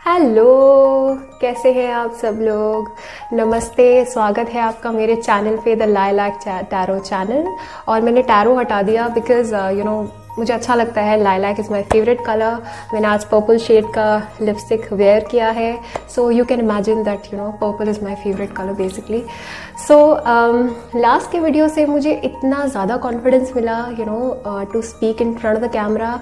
Hello, कैसे हैं आप सब लोग। नमस्ते, स्वागत है आपका मेरे चैनल पे द लाइलैक टैरो चैनल। और मैंने टैरो हटा दिया बिकॉज मुझे अच्छा लगता है। Lilac is my favourite colour. मैंने आज पर्पल शेड का लिपस्टिक वेयर किया है, so you can imagine that purple is my favourite colour basically. So last के वीडियो से मुझे इतना ज़्यादा कॉन्फिडेंस मिला to speak in front of the camera.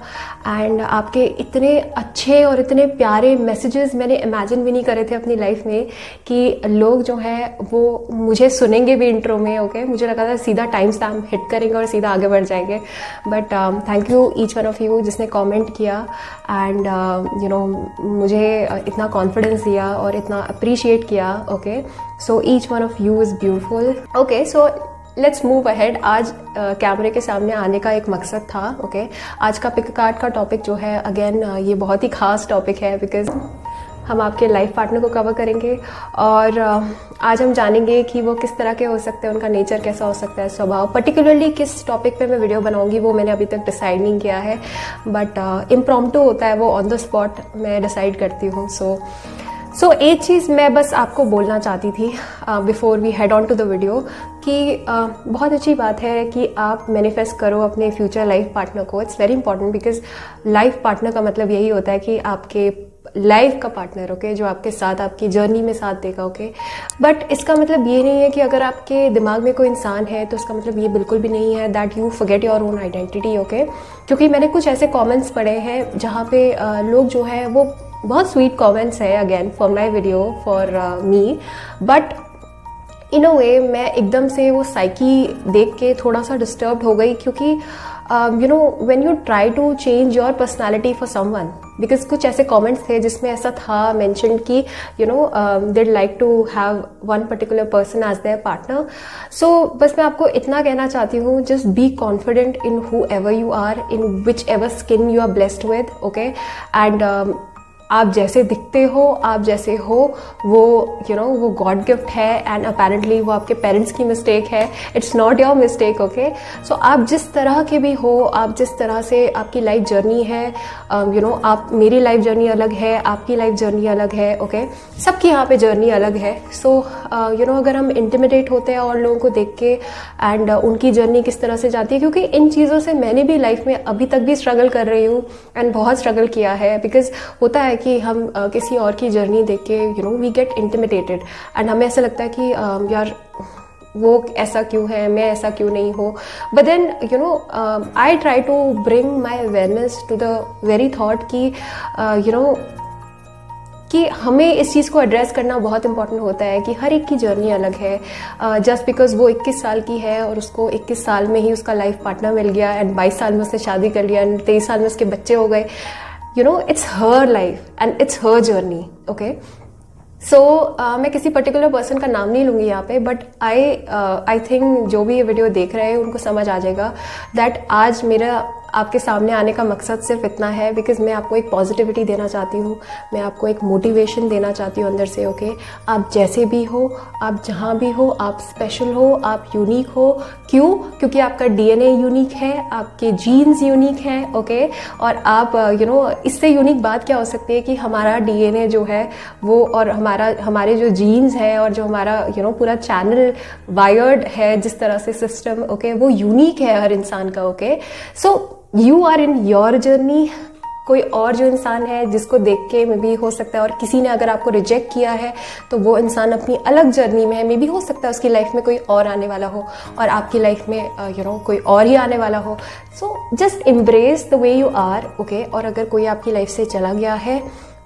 And आपके इतने अच्छे और इतने प्यारे मैसेजेस मैंने इमेजिन भी नहीं करे थे अपनी लाइफ में कि लोग जो है वो मुझे सुनेंगे भी इंट्रो में। ओके, मुझे लगा था सीधा टाइम स्टैम्प हिट करेंगे और सीधा आगे बढ़ जाएंगे, but thank you each one of you जिसने कमेंट किया एंड मुझे इतना कॉन्फिडेंस दिया और इतना अप्रिशिएट किया। Okay, so each one of you is beautiful. Okay, so let's move ahead. आज कैमरे के सामने आने का एक मकसद था। ओके, आज का पिक कार्ड का टॉपिक जो है अगेन ये बहुत ही खास टॉपिक है बिकॉज हम आपके लाइफ पार्टनर को कवर करेंगे और आज हम जानेंगे कि वो किस तरह के हो सकते हैं, उनका नेचर कैसा हो सकता है, स्वभाव। पर्टिकुलरली किस टॉपिक पे मैं वीडियो बनाऊंगी वो मैंने अभी तक डिसाइड नहीं किया है, बट इम्प्रॉम्प्टू होता है वो, ऑन द स्पॉट मैं डिसाइड करती हूँ। सो एक चीज़ मैं बस आपको बोलना चाहती थी before we head on to the video कि बहुत अच्छी बात है कि आप मैनिफेस्ट करो अपने फ्यूचर लाइफ पार्टनर को। It's very important because life partner का मतलब यही होता है कि आपके लाइफ का पार्टनर, ओके, जो आपके साथ आपकी जर्नी में साथ देगा। ओके, बट इसका मतलब ये नहीं है कि अगर आपके दिमाग में कोई इंसान है तो उसका मतलब ये बिल्कुल भी नहीं है that you forget your own identity. Okay, क्योंकि मैंने कुछ ऐसे कमेंट्स पढ़े हैं जहाँ पे लोग जो है वो बहुत स्वीट कमेंट्स है again for my video for me, but in a way मैं एकदम से वो साइकी देख के थोड़ा सा डिस्टर्ब हो गई क्योंकि when you try to change your personality for someone, because कुछ ऐसे कमेंट्स थे जिसमें ऐसा था मेंशन कि they'd like to have one particular person as their partner. So बस मैं आपको इतना कहना चाहती हूँ, just be confident in whoever you are, in whichever skin you are blessed with. Okay, and आप जैसे दिखते हो, आप जैसे हो, वो वो गॉड गिफ्ट है एंड अपेरेंटली वो आपके पेरेंट्स की मिस्टेक है। It's not your mistake. Okay, so आप जिस तरह के भी हो, आप जिस तरह से आपकी लाइफ जर्नी है, आप, मेरी लाइफ जर्नी अलग है, आपकी लाइफ जर्नी अलग है। ओके, सबकी यहाँ पे जर्नी अलग है। सो अगर हम इंटिमिडेट होते हैं और लोगों को देख के एंड उनकी जर्नी किस तरह से जाती है, क्योंकि इन चीज़ों से मैंने भी लाइफ में अभी तक भी स्ट्रगल कर रही हूँ एंड बहुत स्ट्रगल किया है। बिकॉज होता है कि हम किसी और की जर्नी देख के वी गेट इंटिमिडेटेड एंड हमें ऐसा लगता है कि यार वो ऐसा क्यों है, मैं ऐसा क्यों नहीं हूँ। But then I try to bring my awareness to the very thought कि हमें इस चीज़ को एड्रेस करना बहुत इंपॉर्टेंट होता है कि हर एक की जर्नी अलग है। जस्ट बिकॉज वो 21 साल की है और उसको 21 साल में ही उसका लाइफ पार्टनर मिल गया एंड 22 साल में उसने शादी कर लिया एंड 23 साल में उसके बच्चे हो गए, it's her life and it's her journey. Okay, सो मैं किसी पर्टिकुलर पर्सन का नाम नहीं लूँगी यहाँ पे, बट आई थिंक जो भी ये वीडियो देख रहे हैं उनको समझ आ जाएगा दैट आज मेरा आपके सामने आने का मकसद सिर्फ इतना है बिकॉज मैं आपको एक पॉजिटिविटी देना चाहती हूँ, मैं आपको एक मोटिवेशन देना चाहती हूँ अंदर से। ओके, आप जैसे भी हो, आप जहाँ भी हो, आप स्पेशल हो, आप यूनिक हो। क्यों? क्योंकि आपका डीएनए यूनिक है, आपके जीन्स यूनिक हैं। ओके, और आप इससे यूनिक बात क्या हो सकती है कि हमारा डीएनए जो है वो और हमारे जो जीन्स है और जो हमारा पूरा चैनल वायर्ड है जिस तरह से सिस्टम, ओके, वो यूनिक है हर इंसान का। Okay, so you are in your journey. कोई और जो इंसान है जिसको देख के मे बी हो सकता है, और किसी ने अगर आपको रिजेक्ट किया है तो वो इंसान अपनी अलग जर्नी में है, मे बी हो सकता है उसकी लाइफ में कोई और आने वाला हो और आपकी लाइफ में कोई और ही आने वाला हो। So just embrace the way you are. Okay, और अगर कोई आपकी लाइफ से चला गया है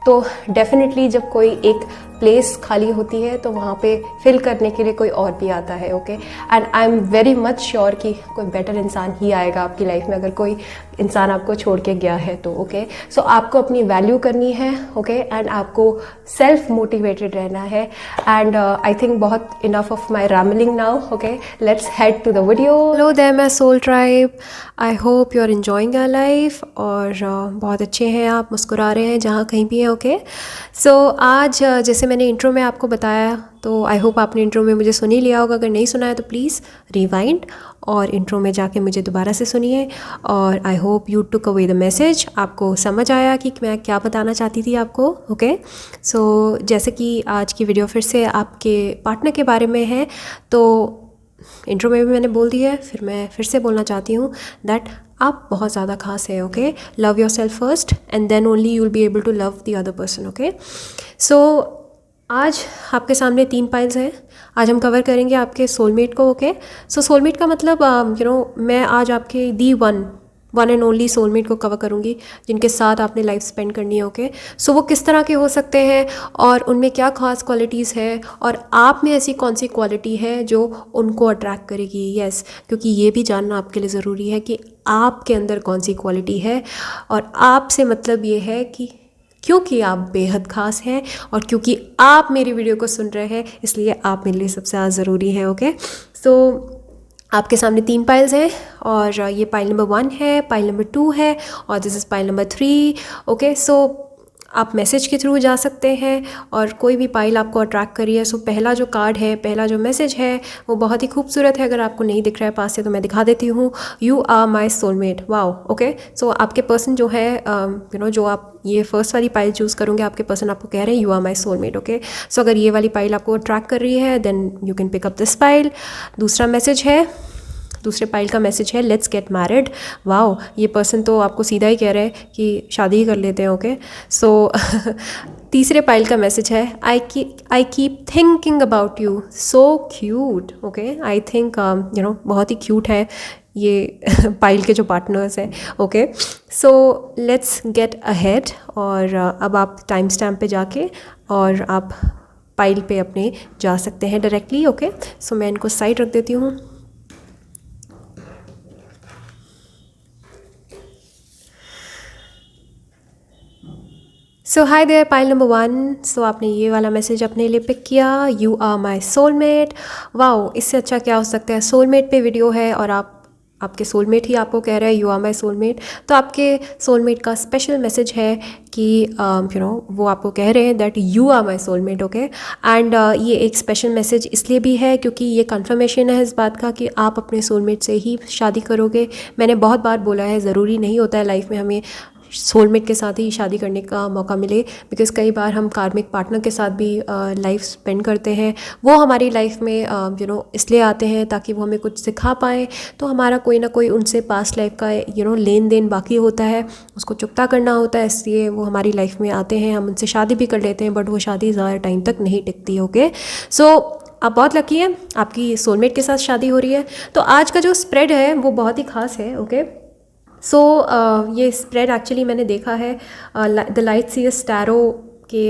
तो डेफिनेटली जब कोई एक प्लेस खाली होती है तो वहाँ पे फिल करने के लिए कोई और भी आता है। Okay, and I am very much sure कि कोई बेटर इंसान ही आएगा आपकी लाइफ में अगर कोई इंसान आपको छोड़ के गया है तो। ओके, सो आपको अपनी वैल्यू करनी है। ओके, एंड आपको सेल्फ मोटिवेटेड रहना है। एंड आई थिंक बहुत enough of my rambling now. Okay, let's head to the video. Hello there my soul tribe, I hope you are enjoying your life और बहुत अच्छे हैं आप, मुस्कुरा रहे हैं जहाँ कहीं भी हैं। ओके, सो आज जैसे मैंने इंट्रो में आपको बताया, तो आई होप आपने इंट्रो में मुझे सुन ही लिया होगा। अगर नहीं सुना है तो प्लीज़ रिवाइंड और इंट्रो में जाके मुझे दोबारा से सुनिए। और आई hope you took away the message, आपको समझ आया कि मैं क्या बताना चाहती थी आपको। ओके, सो जैसे कि आज की वीडियो फिर से आपके पार्टनर के बारे में है, तो इंट्रो में भी मैंने बोल दिया है, फिर मैं फिर से बोलना चाहती हूँ दैट आप बहुत ज़्यादा खास है। Okay, love yourself first and then only you will be able to love the other person. Okay, so आज आपके सामने 3 पाइल्स हैं। आज हम कवर करेंगे आपके सोलमेट को। ओके, सो सोलमेट का मतलब मैं आज आपके दी वन एंड ओनली सोलमेट को कवर करूँगी, जिनके साथ आपने लाइफ स्पेंड करनी है। ओके, सो वो किस तरह के हो सकते हैं और उनमें क्या खास क्वालिटीज़ है और आप में ऐसी कौन सी क्वालिटी है जो उनको अट्रैक्ट करेगी। यस, क्योंकि ये भी जानना आपके लिए ज़रूरी है कि आपके अंदर कौन सी क्वालिटी है। और आपसे मतलब ये है कि क्योंकि आप बेहद ख़ास हैं और क्योंकि आप मेरी वीडियो को सुन रहे हैं, इसलिए आप मेरे लिए सबसे ज़्यादा ज़रूरी है। ओके, सो आपके सामने 3 पाइल्स हैं और ये पाइल नंबर 1 है, पाइल नंबर 2 है और this is pile number 3। Okay, so आप मैसेज के थ्रू जा सकते हैं और कोई भी पाइल आपको अट्रैक्ट करी है। सो पहला जो कार्ड है, पहला जो मैसेज है वो बहुत ही खूबसूरत है। अगर आपको नहीं दिख रहा है पास से तो मैं दिखा देती हूँ। You are my soulmate. Wow. Okay, so आपके पर्सन जो है जो आप ये फर्स्ट वाली पाइल चूज़ करोगे, आपके पर्सन आपको कह रहे हैं you are my soulmate. Okay, so अगर ये वाली पाइल आपको अट्रैक्ट कर रही है then you can pick up this pile. दूसरा मैसेज है, दूसरे पाइल का मैसेज है लेट्स गेट मैरिड। वाओ, ये पर्सन तो आपको सीधा ही कह रहे हैं कि शादी ही कर लेते हैं। ओके, सो तीसरे पाइल का मैसेज है I keep thinking about you, so cute. Okay, I think बहुत ही क्यूट है ये पाइल के जो पार्टनर्स हैं। Okay, so let's get ahead. और अब आप टाइम स्टैम्प पे जाके और आप पाइल पे अपने जा सकते हैं डायरेक्टली। ओके, सो मैं इनको साइड रख देती हूँ। So hi there, pile number 1। So आपने ये वाला मैसेज अपने लिए पिक किया, you are my soulmate. Wow, इससे अच्छा क्या हो सकता है। सोलमेट पे वीडियो है और आपके सोलमेट ही आपको कह रहा है यू आर माई सोलमेट। तो आपके सोलमेट का स्पेशल मैसेज है कि वो आपको कह रहे हैं that you are my soulmate. Okay, and ये एक स्पेशल मैसेज इसलिए भी है क्योंकि ये कंफर्मेशन है इस बात का कि आप अपने सोलमेट से ही शादी करोगे। मैंने बहुत बार बोला है, ज़रूरी नहीं होता है लाइफ में हमें सोलमेट के साथ ही शादी करने का मौका मिले, बिकॉज़ कई बार हम कार्मिक पार्टनर के साथ भी लाइफ स्पेंड करते हैं। वो हमारी लाइफ में इसलिए आते हैं ताकि वो हमें कुछ सिखा पाएँ। तो हमारा कोई ना कोई उनसे पास्ट लाइफ का लेन देन बाकी होता है, उसको चुकता करना होता है, इसलिए वो हमारी लाइफ में आते हैं। हम उनसे शादी भी कर लेते हैं बट वो शादी ज़्यादा टाइम तक नहीं टिकती। ओके, सो आप बहुत लकी हैं, आपकी सोलमेट के साथ शादी हो रही है। तो आज का जो स्प्रेड है वो बहुत ही ख़ास है। ओके, सो ये स्प्रेड एक्चुअली मैंने देखा है द लाइट सीयर्स टैरो के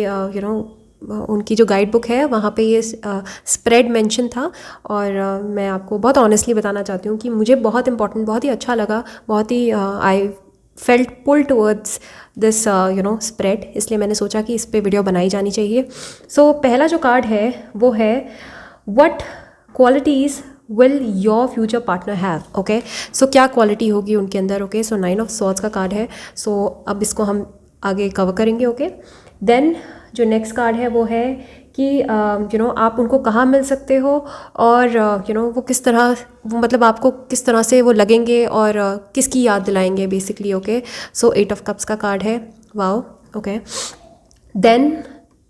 उनकी जो गाइड बुक है वहाँ पे ये स्प्रेड मेंशन था। और मैं आपको बहुत ऑनेस्टली बताना चाहती हूँ कि मुझे बहुत इंपॉर्टेंट, बहुत ही अच्छा लगा, बहुत ही I felt pull towards this spread, इसलिए मैंने सोचा कि इस पर वीडियो बनाई जानी चाहिए। सो पहला जो कार्ड है वो है what qualities will your future partner have. Okay, so क्या क्वालिटी होगी उनके अंदर। ओके, सो 9 ऑफ सॉर्ड्स का कार्ड है। सो अब इसको हम आगे कवर करेंगे। ओके, देन जो नेक्स्ट कार्ड है वो है कि आप उनको कहाँ मिल सकते हो और वो किस तरह, मतलब आपको किस तरह से वो लगेंगे और किसकी याद दिलाएंगे basically. Okay, so 8 of cups का कार्ड है। वाओ। ओके, देन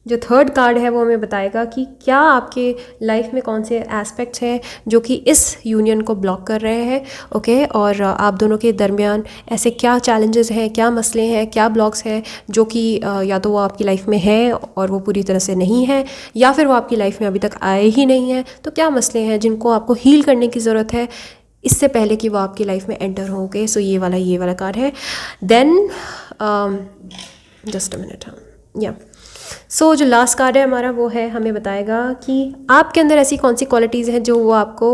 जो थर्ड कार्ड है वो हमें बताएगा कि क्या आपके लाइफ में कौन से एस्पेक्ट्स हैं जो कि इस यूनियन को ब्लॉक कर रहे हैं। ओके, और आप दोनों के दरमियान ऐसे क्या चैलेंजेस हैं, क्या मसले हैं, क्या ब्लॉक्स हैं जो कि या तो वो आपकी लाइफ में है और वो पूरी तरह से नहीं है, या फिर वो आपकी लाइफ में अभी तक आए ही नहीं हैं। तो क्या मसले हैं जिनको आपको हील करने की ज़रूरत है इससे पहले कि वो आपकी लाइफ में एंटर हो। गए, सो ये वाला कार्ड है। देन जस्ट अ मिनट, या सो जो लास्ट कार्ड है हमारा वो है, हमें बताएगा कि आपके अंदर ऐसी कौन सी क्वालिटीज़ हैं जो वो आपको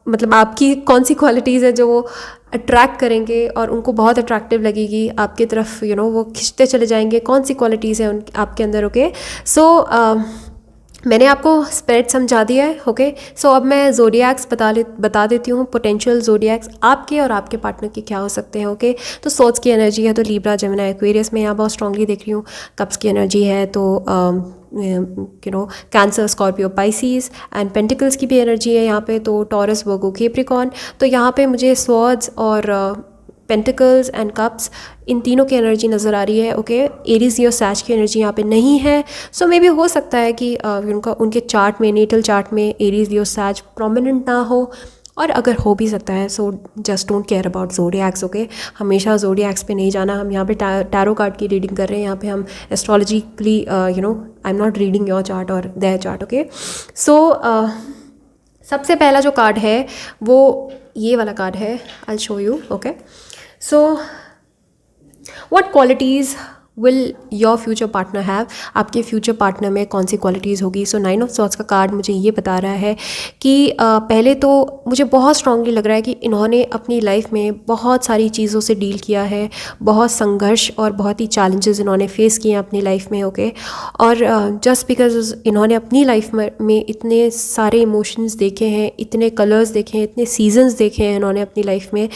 मतलब आपकी कौन सी क्वालिटीज़ है जो वो अट्रैक्ट करेंगे और उनको बहुत अट्रैक्टिव लगेगी आपकी तरफ, वो खिंचते चले जाएंगे। कौन सी क्वालिटीज़ हैं आपके अंदर। ओके, सो मैंने आपको स्प्रेड समझा दिया है, ओके। सो अब मैं ज़ोडिएक्स बता देती हूँ, पोटेंशियल ज़ोडिएक्स आपके और आपके पार्टनर के क्या हो सकते हैं, ओके। तो सोच की एनर्जी है तो लीब्रा, जेमिनी, एक्वेरियस में यहाँ बहुत स्ट्रांगली देख रही हूँ। कप्स की एनर्जी है तो cancer, Scorpio, Pisces, and pentacles की भी एनर्जी है यहाँ पे तो टॉरस, वर्गो, कैप्रिकॉर्न। तो यहाँ पे मुझे स्वॉर्ड्स और पेंटिकल्स एंड कप्स, इन तीनों की एनर्जी नज़र आ रही है, ओके। एरीज या सैच की एनर्जी यहाँ पे नहीं है। सो मे बी हो सकता है कि उनके चार्ट में, नेटल चार्ट में एरीज या सैच प्रोमिनेंट ना हो, और अगर हो भी सकता है so just don't care about zodiacs, okay. हमेशा ज़ोडिएक्स पे नहीं जाना। हम यहाँ पे टैरो कार्ड की रीडिंग कर रहे हैं, यहाँ पे हम astrologically I am not reading your chart और देयर चार्ट, ओके। सो सबसे पहला जो कार्ड है वो ये वाला कार्ड है, I show you, okay. So, what qualities will your future partner have? आपके फ्यूचर पार्टनर में कौन सी क्वालिटीज़ होगी? सो 9 ऑफ सॉर्ड्स का कार्ड मुझे ये बता रहा है कि पहले तो मुझे बहुत स्ट्रांगली लग रहा है कि इन्होंने अपनी लाइफ में बहुत सारी चीज़ों से डील किया है, बहुत संघर्ष और बहुत ही चैलेंजेस इन्होंने फेस किए हैं अपनी लाइफ में, ओके। और जस्ट बिकॉज इन्होंने अपनी लाइफ में इतने सारे इमोशंस देखे हैं, इतने कलर्स देखे हैं, इतने सीजन्स देखे हैं इन्होंने अपनी लाइफ में,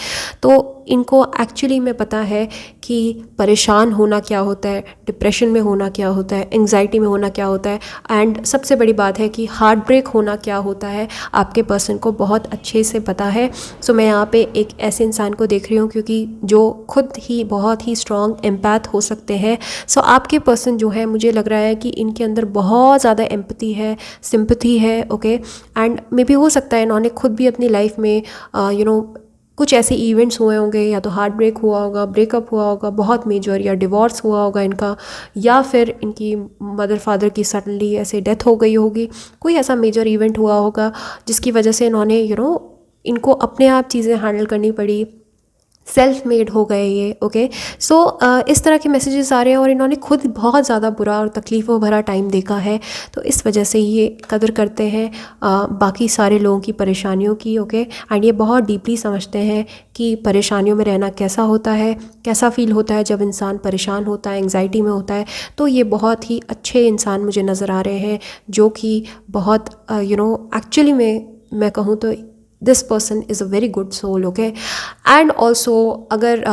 तो इनको एक्चुअली में पता है कि परेशान होना क्या होता है, डिप्रेशन में होना क्या होता है, एंग्जाइटी में होना क्या होता है, एंड सबसे बड़ी बात है कि हार्ट ब्रेक होना क्या होता है, आपके पर्सन को बहुत अच्छे से पता है। सो मैं यहाँ पे एक ऐसे इंसान को देख रही हूँ क्योंकि जो खुद ही बहुत ही स्ट्रॉन्ग एम्पैथ हो सकते हैं। सो आपके पर्सन जो है, मुझे लग रहा है कि इनके अंदर बहुत ज़्यादा एम्पैथी है, सिंपैथी है, ओके। एंड मे बी हो सकता है इन्होंने खुद भी अपनी लाइफ में कुछ ऐसे इवेंट्स हुए होंगे, या तो हार्ट ब्रेक हुआ होगा, ब्रेकअप हुआ होगा बहुत मेजर, या डिवोर्स हुआ होगा इनका, या फिर इनकी मदर फादर की सडनली ऐसे डेथ हो गई होगी, कोई ऐसा मेजर इवेंट हुआ होगा जिसकी वजह से इन्होंने इनको अपने आप चीज़ें हैंडल करनी पड़ी, सेल्फ मेड हो गए ये, ओके। सो इस तरह के मैसेजेस आ रहे हैं और इन्होंने खुद बहुत ज़्यादा बुरा और तकलीफ़ों भरा टाइम देखा है, तो इस वजह से ये कदर करते हैं बाकी सारे लोगों की परेशानियों की, ओके। एंड ये बहुत डीपली समझते हैं कि परेशानियों में रहना कैसा होता है, कैसा फ़ील होता है जब इंसान परेशान होता है, एंग्जाइटी में होता है। तो ये बहुत ही अच्छे इंसान मुझे नज़र आ रहे हैं जो कि बहुत एक्चुअली में मैं कहूँ तो this person is a very good soul, okay. And also अगर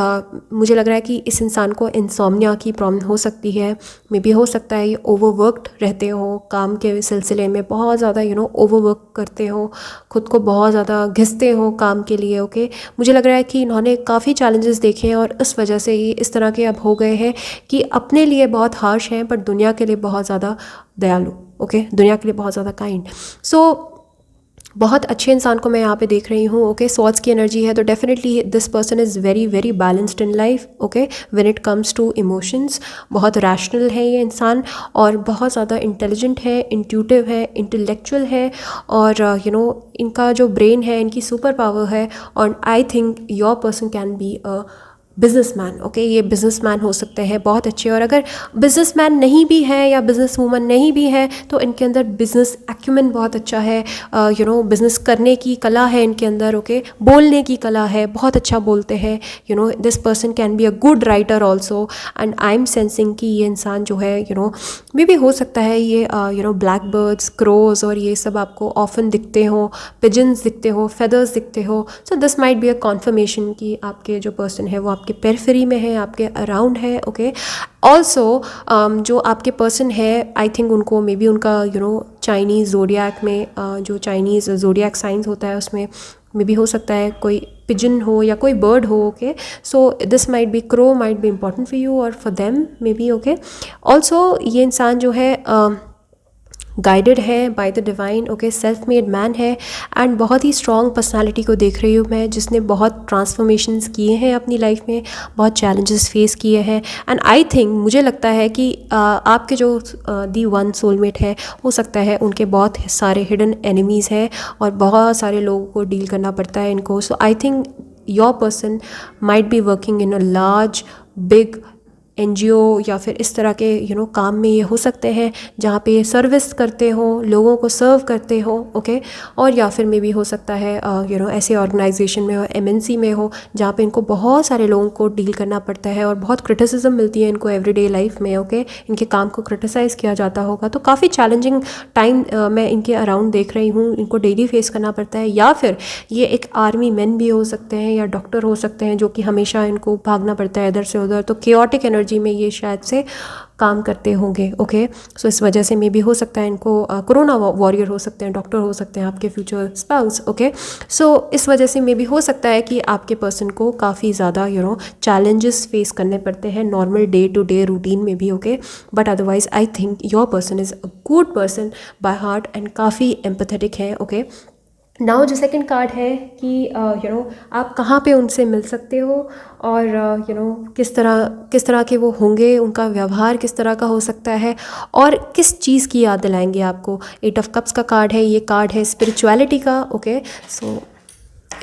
मुझे लग रहा है कि इस इंसान को इंसोम्निया की प्रॉब्लम हो सकती है, मे बी हो सकता है ये ओवरवर्कड रहते हो, काम के सिलसिले में बहुत ज़्यादा ओवरवर्क करते हो, खुद को बहुत ज़्यादा घिसते हो काम के लिए, ओके। मुझे लग रहा है कि इन्होंने काफ़ी चैलेंजेस देखे हैं और इस वजह से ये इस तरह के अब हो गए हैं कि अपने लिए बहुत हार्श हैं बट दुनिया के लिए बहुत ज़्यादा दयालु, ओके, दुनिया के लिए बहुत ज़्यादा काइंड। सो बहुत अच्छे इंसान को मैं यहाँ पे देख रही हूँ, ओके। स्वॉर्ड्स की एनर्जी है तो definitely this person is very very balanced in life, okay, when it comes to emotions. बहुत रैशनल है ये इंसान और बहुत ज़्यादा इंटेलिजेंट है, इंट्यूटिव है, इंटेलेक्चुअल है, और इनका जो ब्रेन है, इनकी सुपर पावर है। और आई think your person can be a businessman, okay. ये बिजनेसमैन हो सकते हैं बहुत अच्छे, और अगर बिजनेसमैन नहीं भी है या बिजनेस वूमन नहीं भी है तो इनके अंदर बिजनेस एक्यूमेन बहुत अच्छा है, बिजनेस करने की कला है इनके अंदर, ओके। बोलने की कला है, बहुत अच्छा बोलते हैं, this person can be a good writer also. And I am sensing कि ये इंसान जो है मे बी हो सकता है ये ब्लैक बर्ड्स, क्रोज और ये सब आपको ऑफन दिखते हो, पिजन्स दिखते हो, फेदर्स दिखते हो। सो this might be a confirmation कि आपके जो पर्सन है वो आपके पेरिफेरी में है, आपके अराउंड है, ओके। ऑल्सो जो आपके पर्सन है, आई थिंक उनको मे बी उनका चाइनीज़ ज़ोडिएक में जो चाइनीज़ ज़ोडिएक साइंस होता है उसमें मे बी हो सकता है कोई पिजन हो या कोई बर्ड हो, okay. So this might be crow, might be important for you और for them may be, okay. Also ये इंसान जो है गाइडेड है by the divine, okay, self made man है एंड बहुत ही स्ट्रॉन्ग पर्सनालिटी को देख रही हूँ मैं, जिसने बहुत ट्रांसफॉर्मेशंस किए हैं अपनी लाइफ में, बहुत चैलेंजेस फेस किए हैं। एंड आई थिंक मुझे लगता है कि आपके जो दी वन सोलमेट है, हो सकता है उनके बहुत सारे हिडन एनिमीज़ हैं और बहुत सारे लोगों को डील करना पड़ता है इनको। So I think your person might be working in a large big NGO या फिर इस तरह के काम में ये हो सकते हैं, जहाँ पे सर्विस करते हो, लोगों को सर्व करते हो, ओके। और या फिर मे भी हो सकता है ऐसे ऑर्गेनाइजेशन में हो, एमएनसी में हो, जहाँ पे इनको बहुत सारे लोगों को डील करना पड़ता है और बहुत क्रिटिसिज्म मिलती है इनको एवरीडे लाइफ में, ओके। इनके काम को क्रिटिसाइज़ किया जाता होगा, तो काफ़ी चैलेंजिंग टाइम मैं इनके अराउंड देख रही हूँ, इनको डेली फेस करना पड़ता है। या फिर ये एक आर्मी मैन भी हो सकते हैं या डॉक्टर हो सकते हैं, जो कि हमेशा इनको भागना पड़ता है इधर से उधर, तो केओटिक एनर्जी में ये शायद से काम करते होंगे, ओके। सो इस वजह से मे भी हो सकता है इनको कोरोना वॉरियर हो सकते हैं, डॉक्टर हो सकते हैं आपके फ्यूचर स्पाउस, ओके। सो इस वजह से मे भी हो सकता है कि आपके पर्सन को काफ़ी ज़्यादा चैलेंजेस फेस करने पड़ते हैं normal day to day routine में भी, okay. But otherwise I think your person is a good person by heart and काफ़ी एम्पैथेटिक है, ओके। नाउ जो सेकंड कार्ड है कि आप कहाँ पे उनसे मिल सकते हो और किस तरह के वो होंगे, उनका व्यवहार किस तरह का हो सकता है और किस चीज़ की याद दिलाएंगे आपको। 8 ऑफ कप्स का कार्ड है, ये कार्ड है स्पिरिचुअलिटी का, ओके। सो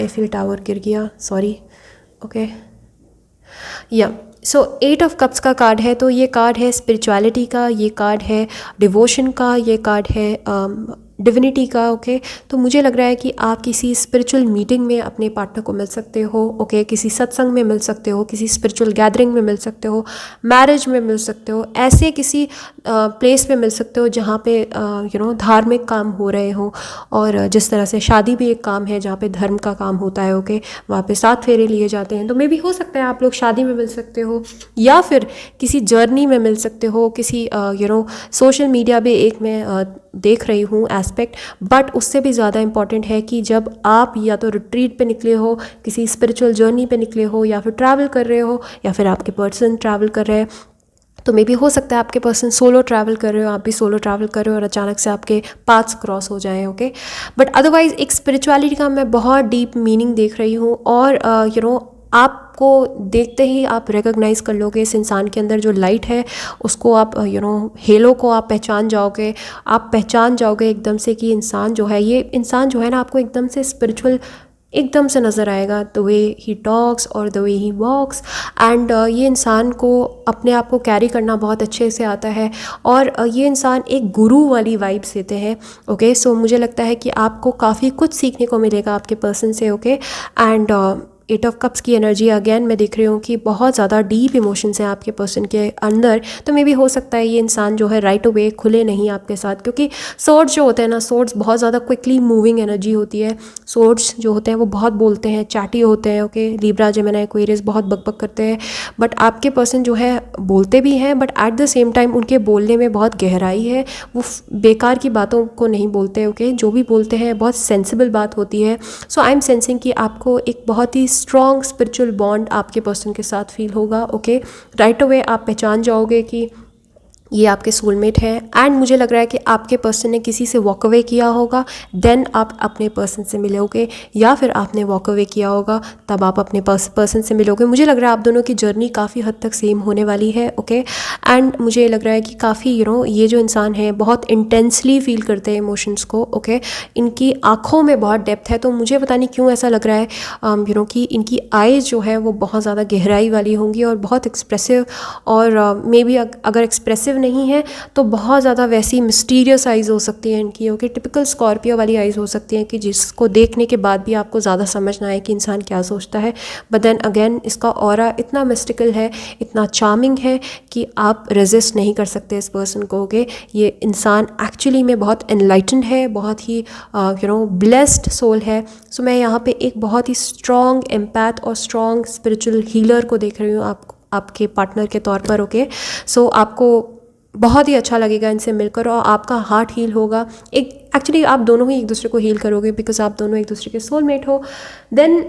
एफिल टावर गिर गया, सॉरी, ओके। या सो 8 ऑफ कप्स का कार्ड है, तो ये कार्ड है स्पिरिचुअलिटी का, ये कार्ड है डिवोशन का, ये कार्ड है डिविनिटी का, ओके। तो मुझे लग रहा है कि आप किसी स्पिरिचुअल मीटिंग में अपने पार्टनर को मिल सकते हो, ओके। किसी सत्संग में मिल सकते हो, किसी स्पिरिचुअल गैदरिंग में मिल सकते हो, मैरिज में मिल सकते हो, ऐसे किसी प्लेस में मिल सकते हो जहाँ पे धार्मिक काम हो रहे हो। और जिस तरह से शादी भी एक काम है जहाँ पे धर्म का काम होता है, ओके, वहाँ पे 7 फेरे लिए जाते हैं, तो मे भी हो सकता है आप लोग शादी में मिल सकते हो या फिर किसी जर्नी में मिल सकते हो, किसी सोशल मीडिया भी एक मैं देख रही हूँ एस्पेक्ट। बट उससे भी ज़्यादा इम्पॉर्टेंट है कि जब आप या तो रिट्रीट पे निकले हो, किसी स्पिरिचुअल जर्नी पे निकले हो, या फिर ट्रैवल कर रहे हो, या फिर आपके पर्सन ट्रैवल कर रहे हैं, तो मे भी हो सकता है आपके पर्सन सोलो ट्रैवल कर रहे हो, आप भी सोलो ट्रैवल कर रहे हो और अचानक से आपके पाथ्स क्रॉस हो जाएं, ओके। बट अदरवाइज एक स्पिरिचुअलिटी का मैं बहुत डीप मीनिंग देख रही हूँ और आपको देखते ही आप रिकॉग्नाइज़ कर लोगे इस इंसान के अंदर जो लाइट है, उसको आप हेलो को आप पहचान जाओगे एकदम से कि इंसान जो है, ये इंसान जो है ना, आपको एकदम से स्पिरिचुअल एकदम से नज़र आएगा, द वे ही टॉक्स और the way he walks. And ये इंसान को अपने आप को कैरी करना बहुत अच्छे से आता है और ये इंसान एक गुरु वाली वाइब्स देते हैं, ओके। सो मुझे लगता है कि आपको काफ़ी कुछ सीखने को मिलेगा आपके पर्सन से, ओके। एंड 8 ऑफ कप्स की एनर्जी अगेन मैं देख रही हूँ कि बहुत ज़्यादा डीप इमोशंस हैं आपके पर्सन के अंदर, तो मे भी हो सकता है ये इंसान जो है राइट अवे खुले नहीं आपके साथ, क्योंकि सोर्ड्स जो होते हैं ना, सोर्ड्स बहुत ज़्यादा क्विकली मूविंग एनर्जी होती है। सोर्ड्स जो होते हैं वो बहुत बोलते हैं, चैटी होते हैं, ओके। लिब्रा, जेमिनी, एक्वेरियस बहुत बकबक करते हैं, बट आपके पर्सन जो है बोलते भी हैं, but at the same time उनके बोलने में बहुत गहराई है, वो बेकार की बातों को नहीं बोलते, ओके। जो भी बोलते हैं बहुत सेंसिबल बात होती है। सो आई एम सेंसिंग कि आपको एक बहुत ही स्ट्रॉन्ग स्पिरिचुअल बॉन्ड आपके पर्सन के साथ फील होगा, ओके। राइट अवे आप पहचान जाओगे कि ये आपके सोलमेट है। एंड मुझे लग रहा है कि आपके पर्सन ने किसी से वॉक अवे किया होगा, देन आप अपने पर्सन से मिलोगे, या फिर आपने वॉक अवे किया होगा तब आप अपने पर्सन से मिलोगे। मुझे लग रहा है आप दोनों की जर्नी काफ़ी हद तक सेम होने वाली है, ओके। एंड मुझे लग रहा है कि काफ़ी ये जो इंसान है बहुत इंटेंसली फील करते हैं इमोशंस को, ओके। इनकी आँखों में बहुत डेप्थ है, तो मुझे पता नहीं क्यों ऐसा लग रहा है कि इनकी आईज जो है वो बहुत ज़्यादा गहराई वाली होंगी और बहुत एक्सप्रेसिव, और मे बी अगर एक्सप्रेसिव नहीं है तो बहुत ज़्यादा वैसी मिस्टीरियस आइज़ हो सकती हैं इनकी, ओके। टिपिकल स्कॉर्पियो वाली आइज़ हो सकती हैं कि जिसको देखने के बाद भी आपको ज़्यादा समझ ना आए कि इंसान क्या सोचता है। बट देन अगेन इसका ऑरा इतना मिस्टिकल है, इतना चार्मिंग है कि आप रेजिस्ट नहीं कर सकते इस पर्सन को, ओके। ये इंसान एक्चुअली में बहुत एनलाइटन्ड है, बहुत ही ब्लेस्ड सोल है। सो मैं यहाँ पे एक बहुत ही स्ट्रॉन्ग एम्पैथ और स्ट्रॉन्ग स्पिरिचुअल हीलर को देख रही हूँ आपके पार्टनर के तौर पर, ओके। सो आपको बहुत ही अच्छा लगेगा इनसे मिलकर और आपका हार्ट हील होगा। एक्चुअली आप दोनों ही एक दूसरे को हील करोगे बिकॉज आप दोनों एक दूसरे के सोलमेट हो। देन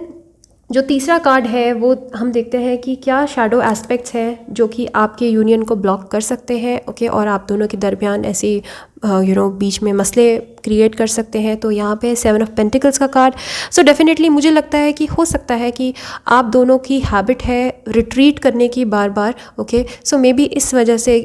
जो तीसरा कार्ड है वो हम देखते हैं कि क्या शैडो एस्पेक्ट्स हैं जो कि आपके यूनियन को ब्लॉक कर सकते हैं, ओके। और आप दोनों के दरमियान ऐसी बीच में मसले क्रिएट कर सकते हैं। तो यहाँ पे 7 ऑफ पेंटिकल्स का कार्ड। सो डेफिनेटली मुझे लगता है कि हो सकता है कि आप दोनों की हैबिट है रिट्रीट करने की बार बार, ओके। सो मे बी इस वजह से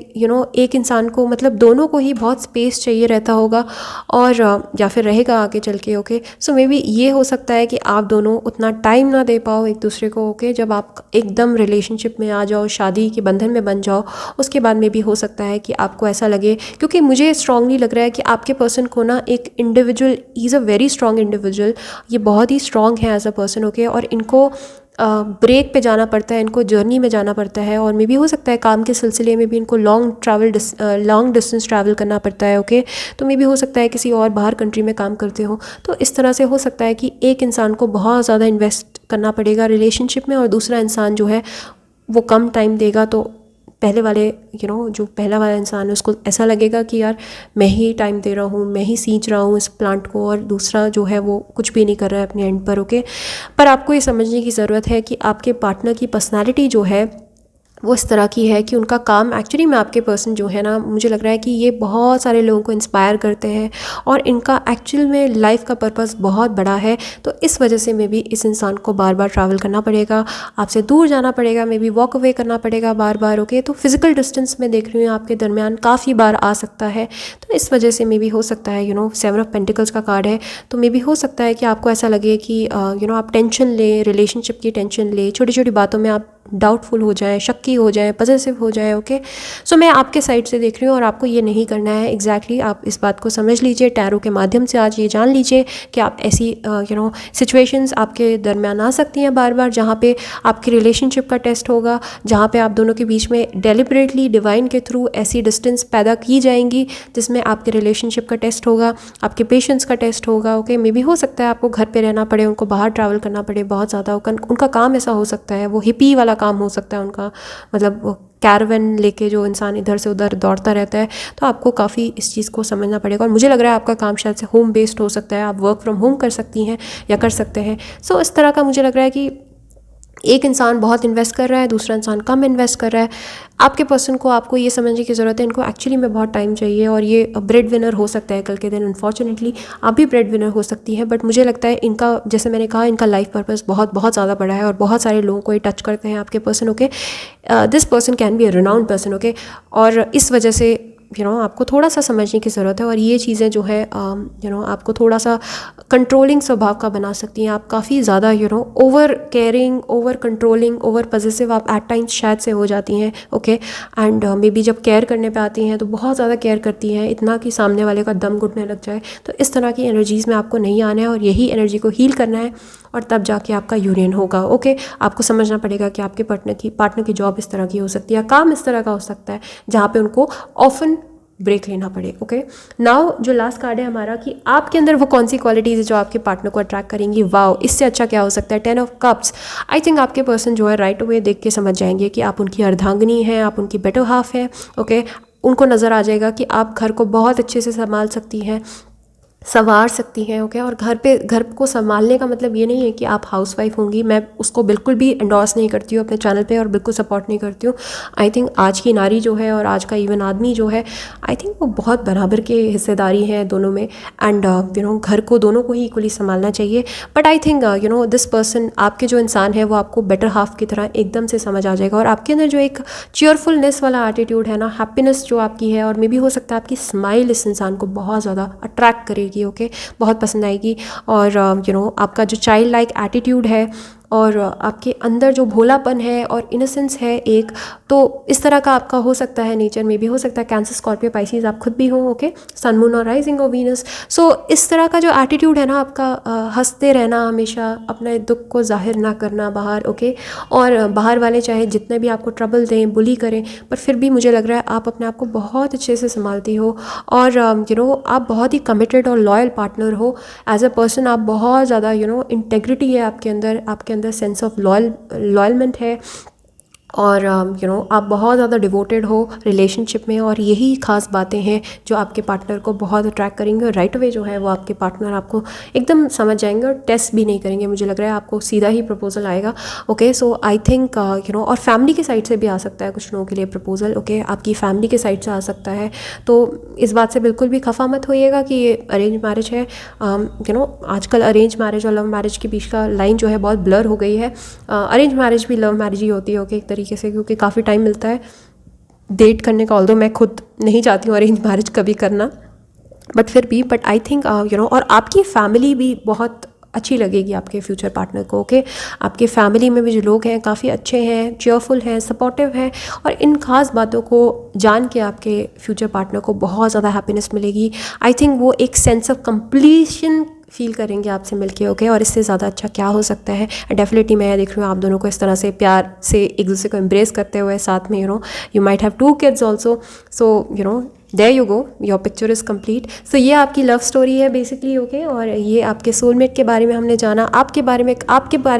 एक इंसान को मतलब दोनों को ही बहुत स्पेस चाहिए रहता होगा और या फिर रहेगा आगे चल के, ओके। सो मे बी ये हो सकता है कि आप दोनों उतना टाइम ना दे पाओ एक दूसरे को, ओके। जब आप एकदम रिलेशनशिप में आ जाओ, शादी के बंधन में बन जाओ, उसके बाद में भी हो सकता है कि आपको ऐसा लगे, क्योंकि मुझे स्ट्रांगली लग रहा है कि आपके पर्सन को ना एक individual, is a very strong individual, ये बहुत ही स्ट्रांग है एज अ पर्सन, ओके। और इनको ब्रेक पे जाना पड़ता है, इनको जर्नी में जाना पड़ता है, और मे भी हो सकता है काम के सिलसिले में भी इनको लॉन्ग डिस्टेंस ट्रैवल करना पड़ता है, ओके। तो मे भी हो सकता है किसी और बाहर कंट्री में काम करते हो, तो इस तरह से हो सकता है कि एक इंसान को बहुत ज़्यादा इन्वेस्ट करना पड़ेगा रिलेशनशिप में और दूसरा इंसान जो है वो कम टाइम देगा। तो पहले वाले जो पहला वाला इंसान है उसको ऐसा लगेगा कि यार मैं ही टाइम दे रहा हूँ, मैं ही सींच रहा हूँ इस प्लांट को, और दूसरा जो है वो कुछ भी नहीं कर रहा है अपने एंड पर, ओके। पर आपको ये समझने की ज़रूरत है कि आपके पार्टनर की पर्सनैलिटी जो है वो इस तरह की है कि उनका काम एक्चुअली में, आपके पर्सन जो है ना, मुझे लग रहा है कि ये बहुत सारे लोगों को इंस्पायर करते हैं और इनका एक्चुअल में लाइफ का पर्पस बहुत बड़ा है। तो इस वजह से मे बी इस इंसान को बार बार ट्रैवल करना पड़ेगा, आपसे दूर जाना पड़ेगा, मे बी वॉक अवे करना पड़ेगा बार बार, ओके। तो फिजिकल डिस्टेंस में देख रही हूँ आपके दरमियान काफ़ी बार आ सकता है। तो इस वजह से मे बी हो सकता है 7 ऑफ पेंटिकल्स का कार्ड है, तो मे बी हो सकता है कि आपको ऐसा लगे कि आप टेंशन ले, रिलेशनशिप की टेंशन ले, छोटी छोटी बातों में आप डाउटफुल हो जाए, शक्की हो जाए, पॉजिटिव हो जाए, ओके। सो मैं आपके साइड से देख रही हूँ और आपको ये नहीं करना है। एग्जैक्टली आप इस बात को समझ लीजिए, टैरो के माध्यम से आज ये जान लीजिए कि आप ऐसी सिचुएशंस आपके दरमियान आ सकती हैं बार बार, जहाँ पे आपकी रिलेशनशिप का टेस्ट होगा, जहाँ पे आप दोनों के बीच में डेलिबरेटली डिवाइन के थ्रू ऐसी डिस्टेंस पैदा की जाएंगी जिसमें आपके रिलेशनशिप का टेस्ट होगा, आपके पेशेंस का टेस्ट होगा, ओके। मे भी हो सकता है आपको घर पे रहना पड़े, उनको बाहर ट्रैवल करना पड़े बहुत ज़्यादा, उनका काम ऐसा हो सकता है, वो हिप्पी वाला काम हो सकता है उनका, मतलब कैरवन लेके जो इंसान इधर से उधर दौड़ता रहता है। तो आपको काफ़ी इस चीज़ को समझना पड़ेगा। और मुझे लग रहा है आपका काम शायद से होम बेस्ड हो सकता है, आप वर्क फ्रॉम होम कर सकती हैं या कर सकते हैं। सो इस तरह का मुझे लग रहा है कि एक इंसान बहुत इन्वेस्ट कर रहा है, दूसरा इंसान कम इन्वेस्ट कर रहा है। आपके पर्सन को आपको ये समझने की ज़रूरत है, इनको एक्चुअली में बहुत टाइम चाहिए, और ये ब्रेड विनर हो सकता है कल के दिन। अनफॉर्चुनेटली आप भी ब्रेड विनर हो सकती है, बट मुझे लगता है इनका, जैसे मैंने कहा, इनका लाइफ पर्पस बहुत बहुत ज़्यादा बड़ा है और बहुत सारे लोगों को ये टच करते हैं आपके person, okay. This person can be a renowned person, okay. और इस वजह से आपको थोड़ा सा समझने की ज़रूरत है, और ये चीज़ें जो है आपको थोड़ा सा कंट्रोलिंग स्वभाव का बना सकती हैं। आप काफ़ी ज़्यादा over caring, over controlling, over positive आप एट टाइम्स शायद से हो जाती हैं, ओके। एंड मे बी जब केयर करने पे आती हैं तो बहुत ज़्यादा केयर करती हैं, इतना कि सामने वाले का दम घुटने लग जाए। तो इस तरह की एनर्जीज़ में आपको नहीं आना है और यही एनर्जी को हील करना है, और तब जाके आपका यूनियन होगा, ओके। आपको समझना पड़ेगा कि आपके पार्टनर की जॉब इस तरह की हो सकती है, काम इस तरह का हो सकता है जहाँ पे उनको ऑफन ब्रेक लेना पड़े, ओके। नाउ जो लास्ट कार्ड है हमारा, कि आपके अंदर वो कौन सी क्वालिटीज़ है जो आपके पार्टनर को अट्रैक्ट करेंगी। वाओ, इससे अच्छा क्या हो सकता है। 10 ऑफ कप्स। आई थिंक आपके पर्सन जो है राइट अवे देख के समझ जाएंगे कि आप उनकी अर्धांगिनी हैं, आप उनकी बेटर हाफ है, ओके। उनको नज़र आ जाएगा कि आप घर को बहुत अच्छे से संभाल सकती हैं, संवार सकती हैं, ओके। और घर को संभालने का मतलब ये नहीं है कि आप हाउसवाइफ होंगी। मैं उसको बिल्कुल भी एंडोर्स नहीं करती हूँ अपने चैनल पे, और बिल्कुल सपोर्ट नहीं करती हूँ। आई थिंक आज की नारी जो है और आज का इवन आदमी जो है, आई थिंक वो बहुत बराबर के हिस्सेदारी हैं दोनों में, एंड घर को दोनों को ही इक्वली संभालना चाहिए। But I think this person, आपके जो इंसान है, वो आपको बेटर हाफ की तरह एकदम से समझ आ जाएगा, और आपके अंदर जो एक चीयरफुलनेस वाला एटीट्यूड है ना, हैप्पीनेस जो आपकी है, और मे भी हो सकता है आपकी स्माइल इस इंसान को बहुत ज़्यादा अट्रैक्ट करेगी, ओके, बहुत पसंद आएगी। और आपका जो चाइल्ड लाइक एटीट्यूड है और आपके अंदर जो भोलापन है और इनोसेंस है एक, तो इस तरह का आपका हो सकता है नेचर में भी। हो सकता है कैंसर, स्कॉर्पियो, पाइसिस आप खुद भी हो, ओके, सन, मून और राइजिंग ऑफ वीनस। सो इस तरह का जो एटीट्यूड है ना आपका, हंसते रहना, हमेशा अपने दुख को जाहिर ना करना बाहर, ओके। और बाहर वाले चाहे जितने भी आपको ट्रबल दें, बुली करें, पर फिर भी मुझे लग रहा है आप अपने आप को बहुत अच्छे से संभालती हो, और आप बहुत ही कमिटेड और लॉयल पार्टनर हो एज अ पर्सन। आप बहुत ज़्यादा इंटेग्रिटी है आपके अंदर सेंस ऑफ लॉयलमेंट है, और आप बहुत ज़्यादा डिवोटेड हो रिलेशनशिप में, और यही खास बातें हैं जो आपके पार्टनर को बहुत अट्रैक्ट करेंगे, और राइट अवे जो है वो आपके पार्टनर आपको एकदम समझ जाएंगे और टेस्ट भी नहीं करेंगे। मुझे लग रहा है आपको सीधा ही प्रपोजल आएगा। ओके, सो आई थिंक और फैमिली के साइड से भी आ सकता है कुछ लोगों के लिए प्रपोजल। ओके, आपकी फैमिली के साइड से आ सकता है, तो इस बात से बिल्कुल भी खफा मत होइएगा कि ये अरेंज मैरिज है। आजकल अरेंज मैरिज और लव मैरिज के बीच का लाइन जो है बहुत ब्लर हो गई है। अरेंज मैरिज भी लव मैरिज ही होती है, ओके, एक तरीके से, क्योंकि काफ़ी टाइम मिलता है डेट करने का। ऑल्दो मैं खुद नहीं चाहती हूँ अरेंज मैरिज कभी करना, बट फिर भी, बट आई थिंक और आपकी फैमिली भी बहुत अच्छी लगेगी आपके फ्यूचर पार्टनर को। ओके, आपके फैमिली में भी जो लोग हैं काफ़ी अच्छे हैं, चेयरफुल हैं, सपोर्टिव हैं, और इन खास बातों को जान के आपके फ्यूचर पार्टनर को बहुत ज़्यादा हैप्पीनेस मिलेगी। आई थिंक वो एक सेंस ऑफ कंप्लीशन फील करेंगे आपसे मिलके। ओके, और इससे ज़्यादा अच्छा क्या हो सकता है। डेफिनेटली मैं देख रही हूँ आप दोनों को इस तरह से प्यार से एक दूसरे को एम्ब्रेस करते हुए साथ में, you might have 2 kids also, so there you go, your picture is complete. So ये आपकी लव स्टोरी है बेसिकली। ओके, और ये आपके सोलमेट के बारे में हमने जाना, आपके बारे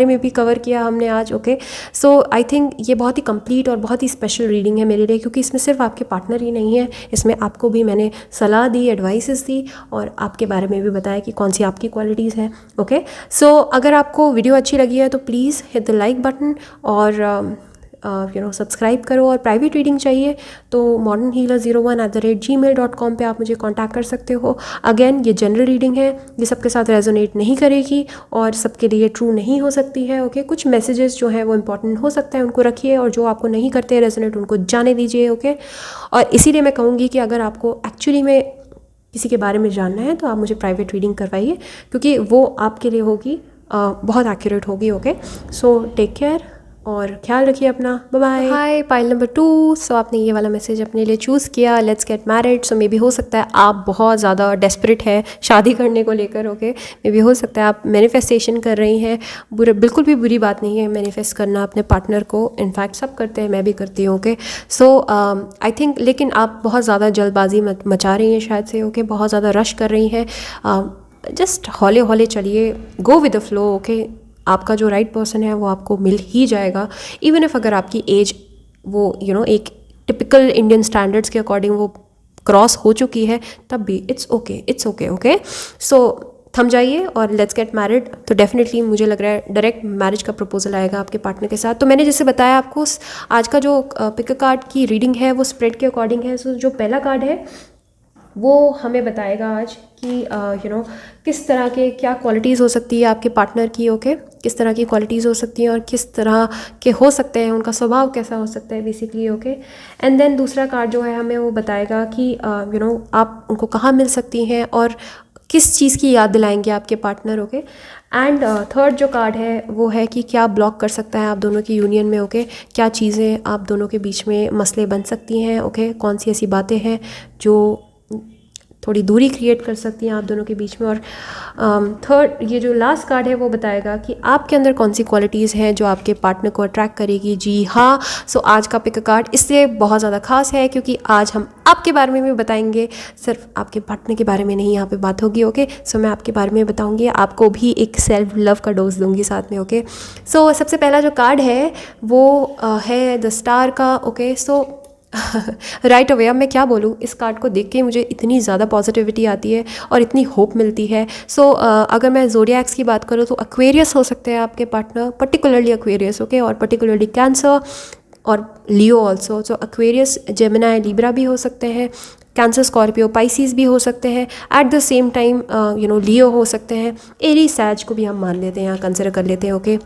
में भी कवर किया हमने आज। ओके, सो आई थिंक ये बहुत ही कंप्लीट और बहुत ही स्पेशल रीडिंग है मेरे लिए, क्योंकि इसमें सिर्फ आपके पार्टनर ही नहीं है, इसमें आपको भी मैंने सलाह दी, एडवाइसेस दी, और आपके बारे में भी बताया कि कौन सी आपकी क्वालिटीज़ हैं। ओके, सो अगर आपको वीडियो अच्छी लगी है तो please hit the like button, और सब्सक्राइब करो। और प्राइवेट रीडिंग चाहिए तो modernhealer01@gmail.com पे आप मुझे कांटेक्ट कर सकते हो। अगेन, ये जनरल रीडिंग है, ये सबके साथ रेजोनेट नहीं करेगी और सबके लिए ट्रू नहीं हो सकती है। ओके, कुछ मैसेजेस जो हैं वो इंपॉर्टेंट हो सकता है, उनको रखिए, और जो आपको नहीं करते रेजोनेट उनको जाने दीजिए। ओके, और इसीलिए मैं कहूँगी कि अगर आपको एक्चुअली में किसी के बारे में जानना है तो आप मुझे प्राइवेट रीडिंग करवाइए, क्योंकि वो आपके लिए होगी बहुत एक्यूरेट होगी। ओके, सो टेक केयर और ख्याल रखिए अपना। Bye bye. Hi, pile number 2। सो आपने ये वाला मैसेज अपने लिए चूज़ किया, let's get married. So maybe हो सकता है आप बहुत ज़्यादा डेस्परेट है शादी करने को लेकर। ओके, मे बी हो सकता है आप मैनिफेस्टेशन कर रही हैं। बिल्कुल भी बुरी बात नहीं है मैनिफेस्ट करना अपने पार्टनर को, इनफैक्ट सब करते हैं, मैं भी करती हूँ। ओके, सो आई थिंक, लेकिन आप बहुत ज़्यादा जल्दबाजी मचा रही हैं शायद से। ओके, बहुत ज़्यादा रश कर रही हैं। जस्ट हौले हौले चलिए, go with the flow. Okay, आपका जो राइट पर्सन है वो आपको मिल ही जाएगा, इवन इफ अगर आपकी एज वो एक टिपिकल इंडियन स्टैंडर्ड्स के अकॉर्डिंग वो क्रॉस हो चुकी है, तब भी it's okay, it's okay. Okay, so थम जाइए और लेट्स गेट मैरिड। तो डेफिनेटली मुझे लग रहा है डायरेक्ट मैरिज का प्रपोजल आएगा आपके पार्टनर के साथ। तो मैंने जैसे बताया आपको, आज का जो पिक कार्ड की रीडिंग है वो स्प्रेड के अकॉर्डिंग है। सो जो पहला कार्ड है वो हमें बताएगा आज कि किस तरह के क्या क्वालिटीज़ हो सकती है आपके पार्टनर की। ओके, किस तरह की क्वालिटीज़ हो सकती हैं और किस तरह के हो सकते हैं, उनका स्वभाव कैसा हो सकता है बेसिकली। ओके, एंड देन दूसरा कार्ड जो है हमें वो बताएगा कि आप उनको कहाँ मिल सकती हैं और किस चीज़ की याद दिलाएंगे आपके पार्टनर। ओके, एंड थर्ड जो कार्ड है वो है कि क्या ब्लॉक कर सकता है आप दोनों की यूनियन में। ओके, क्या चीज़ें आप दोनों के बीच में मसले बन सकती हैं। ओके, कौन सी ऐसी बातें हैं जो थोड़ी दूरी क्रिएट कर सकती हैं आप दोनों के बीच में। और थर्ड, ये जो लास्ट कार्ड है वो बताएगा कि आपके अंदर कौन सी क्वालिटीज़ हैं जो आपके पार्टनर को अट्रैक्ट करेगी। जी हाँ, सो आज का पिक कार्ड इससे बहुत ज़्यादा खास है, क्योंकि आज हम आपके बारे में भी बताएंगे, सिर्फ आपके पार्टनर के बारे में नहीं यहाँ पे बात होगी। ओके, सो मैं आपके बारे में बताऊँगी, आपको भी एक सेल्फ लव का डोज दूँगी साथ में। ओके, सो सबसे पहला जो कार्ड है वो है द स्टार का। ओके, सो राइट अवे, अब मैं क्या बोलूँ, इस कार्ड को देख के मुझे इतनी ज़्यादा पॉजिटिविटी आती है और इतनी होप मिलती है। सो अगर मैं ज़ोडिएक्स की बात करूँ तो एक्वेरियस हो सकते हैं आपके पार्टनर, पर्टिकुलरली एक्वेरियस। ओके, और पर्टिकुलरली कैंसर और लियो ऑल्सो। सो एक्वेरियस, जेमिनी, लिब्रा भी हो सकते हैं, कैंसर, स्कॉर्पियो, पाइसिस भी हो सकते हैं। एट द सेम टाइम लियो हो सकते हैं, एरी, सैज को भी हम मान लेते हैं, यहाँ कंसिडर कर लेते हैं। ओके,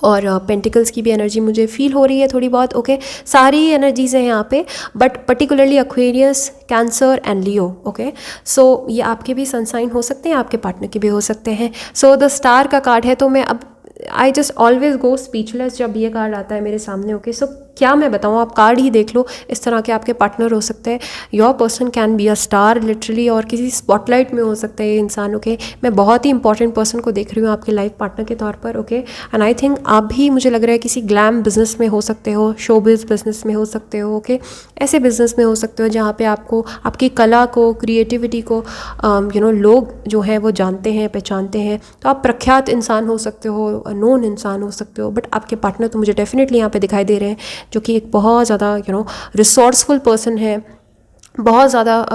और पेंटिकल्स की भी एनर्जी मुझे फील हो रही है थोड़ी बहुत। ओके, सारी एनर्जीज हैं यहाँ पे, but particularly Aquarius, Cancer and Leo. Okay, so ये आपके भी सन साइन हो सकते हैं, आपके पार्टनर के भी हो सकते हैं। सो द स्टार का कार्ड है, तो मैं अब I just always go speechless जब ये कार्ड आता है मेरे सामने। ओके, सो क्या मैं बताऊँ, आप कार्ड ही देख लो, इस तरह के आपके पार्टनर हो सकते हैं। Your person can be a star literally, और किसी स्पॉटलाइट में हो सकता है ये इंसान। ओके, मैं बहुत ही इंपॉर्टेंट पर्सन को देख रही हूँ आपके लाइफ पार्टनर के तौर पर। ओके, एंड आई थिंक आप भी, मुझे लग रहा है, किसी ग्लैम बिजनेस में हो सकते हो, शोबिज बिजनेस में हो सकते हो। ओके, ऐसे बिजनेस में हो सकते हो जहाँ पे आपको आपकी कला को, क्रिएटिविटी को लोग जो हैं वो जानते हैं, पहचानते हैं। तो आप प्रख्यात इंसान हो सकते हो, नोन इंसान हो सकते हो, बट आपके पार्टनर तो मुझे डेफिनेटली यहाँ पे दिखाई दे रहे हैं जो कि एक बहुत ज़्यादा रिसोर्सफुल पर्सन है, बहुत ज़्यादा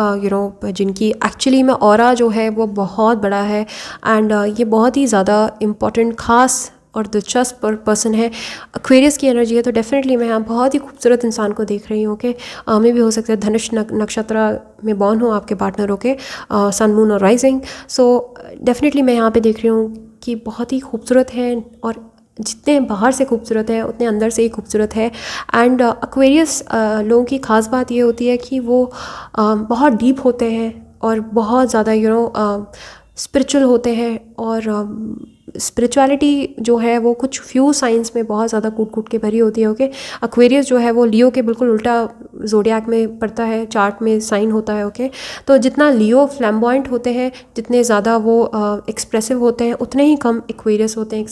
जिनकी एक्चुअली में ऑरा जो है वो बहुत बड़ा है। एंड ये बहुत ही ज़्यादा इम्पॉर्टेंट, ख़ास और दिलचस्प पर्सन है। एक्वेरियस की एनर्जी है, तो डेफिनेटली मैं यहाँ बहुत ही खूबसूरत इंसान को देख रही हूँ। ओके, मैं भी हो सकता है धनुष नक्षत्र में बॉर्न हो आपके पार्टनर, ओके, सन मून और राइजिंग। सो डेफिनेटली मैं यहाँ पे देख रही हूँ कि बहुत ही खूबसूरत है, और जितने बाहर से खूबसूरत है उतने अंदर से ही खूबसूरत है। एंड एक्वेरियस लोगों की ख़ास बात ये होती है कि वो बहुत डीप होते हैं और बहुत ज़्यादा स्पिरिचुअल होते हैं, और स्पिरिचुअलिटी जो है वो कुछ फ्यू साइंस में बहुत ज़्यादा कूट कूट के भरी होती है। ओके, एक्वेरियस जो है वो लियो के बिल्कुल उल्टा ज़ोडिएक में पड़ता है, चार्ट में साइन होता है। ओके, तो जितना लियो फ्लैम्बॉयंट होते हैं, जितने ज़्यादा वो एक्सप्रेसिव होते हैं, उतने ही कम एक्वेरियस होते हैं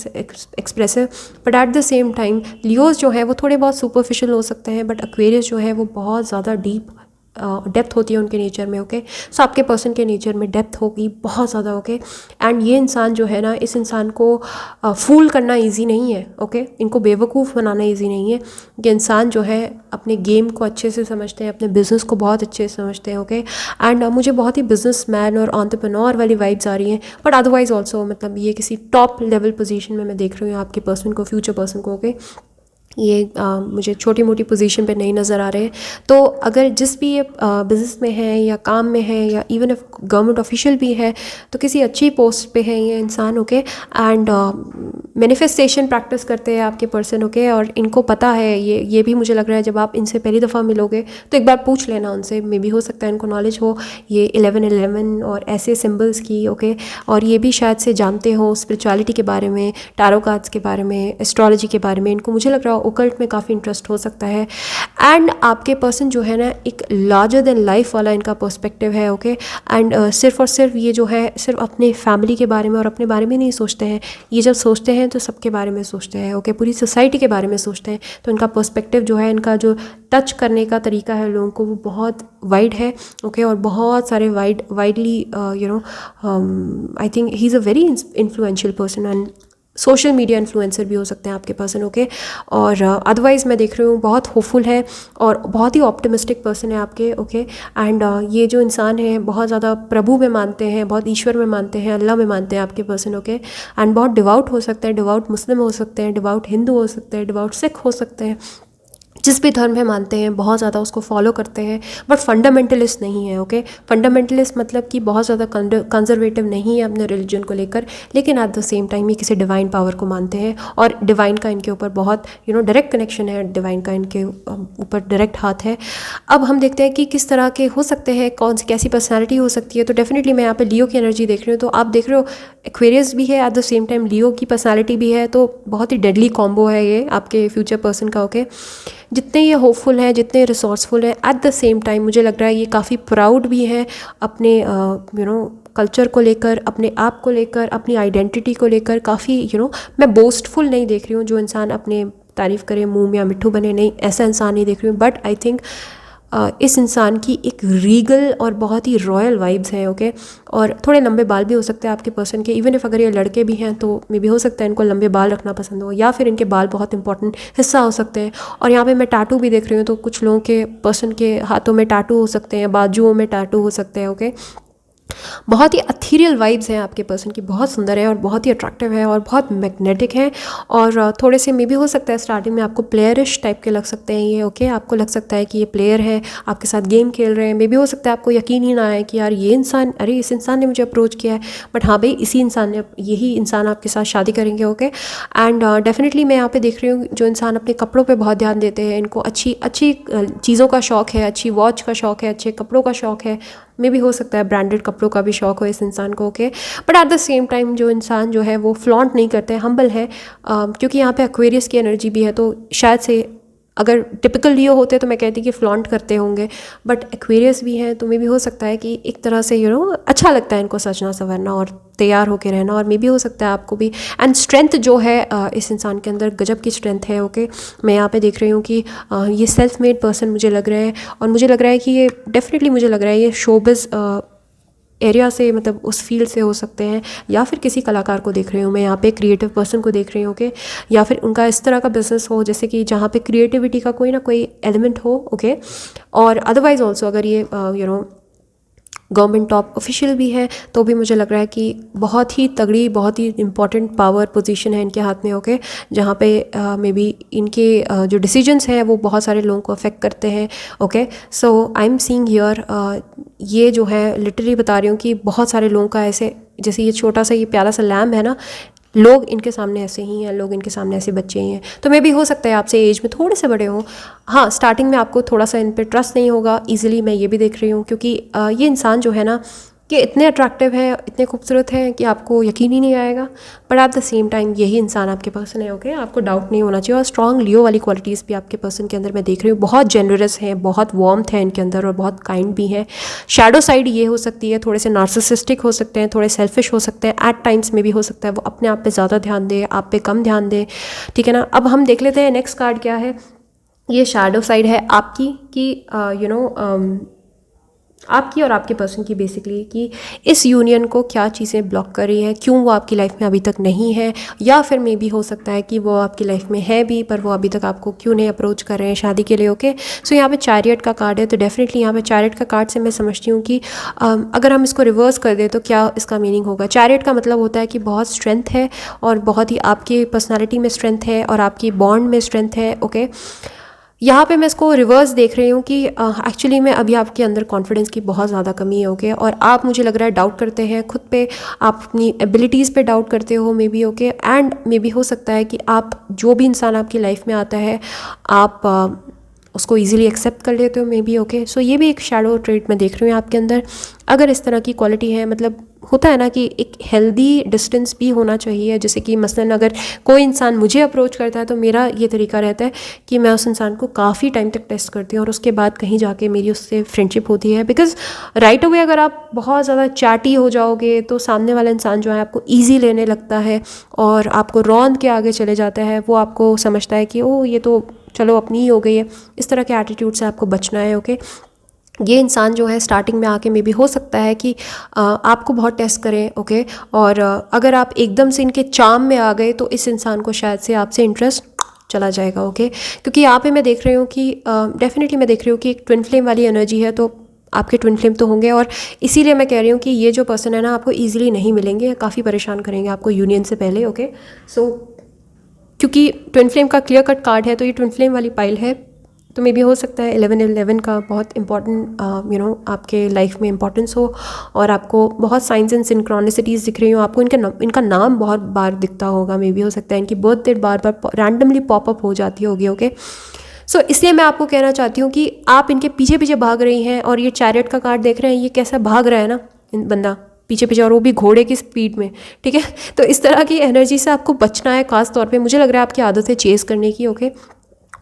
expressive. But at the same time Leos जो है वो थोड़े बहुत सुपरफिशियल हो सकते हैं, बट एक्वेरियस जो है वो बहुत ज़्यादा डीप डेप्थ होती है उनके नेचर में। ओके, सो आपके पर्सन के नेचर में डेप्थ होगी बहुत ज़्यादा। ओके, एंड ये इंसान जो है ना, इस इंसान को फूल करना इजी नहीं है। ओके, इनको बेवकूफ़ बनाना इजी नहीं है। ये इंसान जो है अपने गेम को अच्छे से समझते हैं, अपने बिजनेस को बहुत अच्छे से समझते हैं। ओके, एंड मुझे बहुत ही बिजनेस मैन और एंटरप्रेन्योर वाली वाइब्स आ रही हैं, बट अदरवाइज ऑल्सो मतलब ये किसी टॉप लेवल पोजीशन में मैं देख रही हूँ आपके पर्सन को, फ्यूचर पर्सन को। ओके, ये मुझे छोटी मोटी पोजीशन पे नहीं नज़र आ रहे हैं। तो अगर जिस भी ये बिज़नेस में है या काम में है, या इवन इफ गवर्नमेंट ऑफिशियल भी है, तो किसी अच्छी पोस्ट पे है ये इंसान। ओके, एंड मैनिफेस्टेशन प्रैक्टिस करते हैं आपके पर्सन। ओके, और इनको पता है, ये भी मुझे लग रहा है जब आप इनसे पहली दफ़ा मिलोगे तो एक बार पूछ लेना उनसे, मे भी हो सकता है इनको नॉलेज हो ये 1111 और ऐसे सिम्बल्स की। ओके, और ये भी शायद से जानते हो स्पिरिचुअलिटी के बारे में, टैरो कार्ड्स के बारे में, एस्ट्रोलॉजी के बारे में। इनको मुझे लग रहा है ओकल्ट में काफ़ी इंटरेस्ट हो सकता है। एंड आपके पर्सन जो है ना, एक लार्जर देन लाइफ वाला इनका पर्सपेक्टिव है। ओके, एंड सिर्फ और सिर्फ ये जो है सिर्फ अपने फैमिली के बारे में और अपने बारे में नहीं सोचते हैं। ये जब सोचते हैं तो सबके बारे में सोचते हैं। ओके, पूरी सोसाइटी के बारे में सोचते हैं। तो इनका पर्सपेक्टिव जो है, इनका जो टच करने का तरीका है लोगों को, वो बहुत वाइड है। ओके, और बहुत सारे widely I think he is a very influential person, and social media influencer भी हो सकते हैं आपके पर्सन। ओके, और अदरवाइज़ मैं देख रही हूँ बहुत होपफुल है और बहुत ही ऑप्टिमिस्टिक पर्सन है आपके। ओके, एंड ये जो इंसान है बहुत ज़्यादा प्रभु में मानते हैं, बहुत ईश्वर में मानते हैं, अल्लाह में मानते हैं आपके पर्सन। ओके, एंड बहुत डिवाउट हो सकते हैं, डिवाउट मुस्लिम हो सकते हैं, डिवाउट हिंदू हो सकते हैं, डिवाउट सिख हो सकते हैं, जिस भी धर्म में मानते हैं बहुत ज़्यादा उसको फॉलो करते हैं, बट फंडामेंटलिस्ट नहीं है। ओके, फंडामेंटलिस्ट मतलब कि बहुत ज़्यादा कंजर्वेटिव नहीं है अपने रिलीजन को लेकर, लेकिन एट द सेम टाइम ये किसी डिवाइन पावर को मानते हैं, और डिवाइन का इनके ऊपर बहुत डायरेक्ट कनेक्शन है, डिवाइन का इनके ऊपर डायरेक्ट हाथ है। अब हम देखते हैं कि किस तरह के हो सकते हैं, कौन सी कैसी पर्सनैलिटी हो सकती है। तो डेफिनेटली मैं यहाँ पे लियो की एनर्जी देख रही हूँ। तो आप देख रहे हो एक्वेरियस भी है, एट द सेम टाइम लियो की पर्सनैलिटी भी है, तो बहुत ही डेडली कॉम्बो है ये आपके फ्यूचर पर्सन का। ओके, जितने ये होपफुल हैं, जितने रिसोर्सफुल हैं, एट द सेम टाइम मुझे लग रहा है ये काफ़ी प्राउड भी है अपने कल्चर को लेकर, अपने आप को लेकर, अपनी आइडेंटिटी को लेकर। काफ़ी मैं बोस्टफुल नहीं देख रही हूँ, जो इंसान अपने तारीफ़ करे मुंह या मिट्ठू बने, नहीं, ऐसा इंसान नहीं देख रही हूँ। बट आई थिंक इस इंसान की एक रीगल और बहुत ही रॉयल वाइब्स हैं। ओके, और थोड़े लंबे बाल भी हो सकते हैं आपके पर्सन के, इवन इफ अगर ये लड़के भी हैं तो मे भी हो सकता है इनको लंबे बाल रखना पसंद हो, या फिर इनके बाल बहुत इंपॉर्टेंट हिस्सा हो सकते हैं। और यहाँ पे मैं टैटू भी देख रही हूँ, तो कुछ लोगों के पर्सन के हाथों में टैटू हो सकते हैं, बाजुओं में टैटू हो सकते हैं। ओके, बहुत ही अथीरियल वाइब्स हैं आपके पर्सन की, बहुत सुंदर है और बहुत ही अट्रैक्टिव है और बहुत मैग्नेटिक है। और थोड़े से मे भी हो सकता है स्टार्टिंग में आपको प्लेयरिश टाइप के लग सकते हैं ये। ओके, आपको लग सकता है कि ये प्लेयर है, आपके साथ गेम खेल रहे हैं। मे भी हो सकता है आपको यकीन ही ना आए कि यार ये इंसान, अरे इस इंसान ने मुझे अप्रोच किया है, बट हाँ भाई इसी इंसान ने, यही इंसान आपके साथ शादी करेंगे। ओके, एंड डेफिनेटली मैं यहाँ पे देख रही हूँ जो इंसान अपने कपड़ों पे बहुत ध्यान देते हैं, इनको अच्छी अच्छी चीज़ों का शौक़ है, अच्छी वॉच का शौक़ है, अच्छे कपड़ों का शौक़ है, मे भी हो सकता है ब्रांडेड कपड़ों का भी शौक़ हो इस इंसान को। Okay, but at the same time जो इंसान जो है वो फ्लॉन्ट नहीं करते हैं, हम्बल है, क्योंकि यहाँ पे एक्वेरियस की एनर्जी भी है। तो शायद से अगर टिपिकल लियो होते तो मैं कहती कि फ्लॉन्ट करते होंगे, बट एक्वेरियस भी हैं, तो मे भी हो सकता है कि एक तरह से अच्छा लगता है इनको सजना संवरना और तैयार होकर रहना, और मे भी हो सकता है आपको भी। एंड स्ट्रेंथ जो है इस इंसान के अंदर गजब की स्ट्रेंथ है। ओके, मैं यहाँ पे देख रही हूँ कि ये सेल्फ मेड पर्सन मुझे लग रहा है, और मुझे लग रहा है कि ये डेफिनेटली मुझे लग रहा है ये शोबिज़ एरिया से, मतलब उस फील्ड से हो सकते हैं, या फिर किसी कलाकार को देख रही हूँ मैं यहाँ पे, क्रिएटिव पर्सन को देख रही हूँ, ओके, या फिर उनका इस तरह का बिजनेस हो जैसे कि जहाँ पे क्रिएटिविटी का कोई ना कोई एलिमेंट हो, ओके। और अदरवाइज ऑल्सो अगर ये गवर्नमेंट टॉप ऑफिशियल भी है तो भी मुझे लग रहा है कि बहुत ही तगड़ी, बहुत ही इंपॉर्टेंट पावर पोजीशन है इनके हाथ में, ओके, जहाँ पे मे बी इनके जो डिसीजंस हैं वो बहुत सारे लोगों को अफेक्ट करते हैं, okay. So I am seeing here, ये जो है लिटरली बता रही हूँ कि बहुत सारे लोगों का ऐसे, जैसे ये छोटा सा ये प्यारा सा लैम्प है ना, लोग इनके सामने ऐसे ही हैं, लोग इनके सामने ऐसे बच्चे ही हैं। तो मे भी हो सकता है आपसे एज में थोड़े से बड़े हों, हाँ, स्टार्टिंग में आपको थोड़ा सा इन पे ट्रस्ट नहीं होगा ईजिली, मैं ये भी देख रही हूँ, क्योंकि ये इंसान जो है ना कि इतने अट्रैक्टिव हैं, इतने खूबसूरत हैं कि आपको यकीन ही नहीं आएगा, but at the same time यही इंसान आपके पर्सन है, ओके। आपको डाउट नहीं होना चाहिए। और स्ट्रॉन्ग लियो वाली क्वालिटीज़ भी आपके पर्सन के अंदर मैं देख रही हूँ, बहुत जेनरस हैं, बहुत वार्मथ है इनके अंदर और बहुत काइंड भी हैं। शैडो साइड ये हो सकती है, थोड़े से नार्सिसिस्टिक हो सकते हैं, थोड़े सेल्फिश हो सकते हैं, एट टाइम्स में भी हो सकता है वो अपने आप पे ज़्यादा ध्यान दे, आप पे कम ध्यान दे, ठीक है ना। अब हम देख लेते हैं नेक्स्ट कार्ड क्या है। ये शैडो साइड है आपकी कि आपकी और आपके पर्सन की, बेसिकली कि इस यूनियन को क्या चीज़ें ब्लॉक कर रही हैं, क्यों वो आपकी लाइफ में अभी तक नहीं है, या फिर मे भी हो सकता है कि वो आपकी लाइफ में है भी पर वो अभी तक आपको क्यों नहीं अप्रोच कर रहे हैं शादी के लिए, ओके। सो यहाँ पे चैरियट का कार्ड है, तो डेफिनेटली यहाँ पे चैरियट का कार्ड से मैं समझती हूँ कि अगर हम इसको रिवर्स कर दें तो क्या इसका मीनिंग होगा। चैरियट का मतलब होता है कि बहुत स्ट्रेंथ है और बहुत ही आपकी पर्सनैलिटी में स्ट्रेंथ है और आपकी बॉन्ड में स्ट्रेंथ है, ओके। यहाँ पे मैं इसको रिवर्स देख रही हूँ कि एक्चुअली में अभी आपके अंदर कॉन्फिडेंस की बहुत ज़्यादा कमी है, ओके, और आप, मुझे लग रहा है, डाउट करते हैं खुद पे, आप अपनी एबिलिटीज़ पे डाउट करते हो मे be, okay. And may be हो सकता है कि आप, जो भी इंसान आपकी लाइफ में आता है, आप उसको इजीली एक्सेप्ट कर लेते हो मे बी, ओके। सो ये भी एक शैडो ट्रेट मैं देख रही हूँ आपके अंदर। अगर इस तरह की क्वालिटी है, मतलब होता है ना कि एक हेल्दी डिस्टेंस भी होना चाहिए, जैसे कि मसलन अगर कोई इंसान मुझे अप्रोच करता है तो मेरा ये तरीका रहता है कि मैं उस इंसान को काफ़ी टाइम तक टेस्ट करती हूँ और उसके बाद कहीं जाके मेरी उससे फ्रेंडशिप होती है। बिकॉज राइट अवे अगर आप बहुत ज़्यादा चैटी हो जाओगे तो सामने वाला इंसान जो है आपको ईजी लेने लगता है और आपको रौंद के आगे चले जाता है। वो आपको समझता है कि ओह ये तो चलो अपनी ही हो गई है। इस तरह के एटीट्यूड से आपको बचना है, ओके। ये इंसान जो है स्टार्टिंग में आके मे भी हो सकता है कि आपको बहुत टेस्ट करें, ओके। और अगर आप एकदम से इनके चार्म में आ गए तो इस इंसान को शायद से आपसे इंटरेस्ट चला जाएगा, ओके। क्योंकि यहाँ पे मैं देख रही हूँ कि डेफिनेटली मैं देख रही हूँ कि एक ट्विन फ्लेम वाली एनर्जी है, तो आपके ट्विन फ्लेम तो होंगे और इसीलिए मैं कह रही हूँ कि ये जो पर्सन है ना आपको ईजिली नहीं मिलेंगे, काफ़ी परेशान करेंगे आपको यूनियन से पहले, ओके। सो क्योंकि ट्विन फ्लेम का क्लियर कट कार्ड है तो ये ट्विन फ्लेम वाली पाइल है, तो मे भी हो सकता है 11-11 का बहुत इंपॉर्टेंट आपके लाइफ में इंपॉर्टेंस हो और आपको बहुत साइंस एंड सिंक्रोनिसिटीज़ दिख रही हो। आपको इनका नाम बहुत बार दिखता होगा, मे भी हो सकता है इनकी बर्थ डेट बार बार रैंडमली पॉपअप हो जाती होगी, ओके। सो इसलिए मैं आपको कहना चाहती हूँ कि आप इनके पीछे पीछे भाग रही हैं और ये चैरियट का कार्ड देख रहे हैं, ये कैसा भाग रहा है ना बंदा पीछे पीछे, और वो भी घोड़े की स्पीड में, ठीक है। तो इस तरह की एनर्जी से आपको बचना है। खास तौर पे मुझे लग रहा है आपकी आदत है चेस करने की, ओके,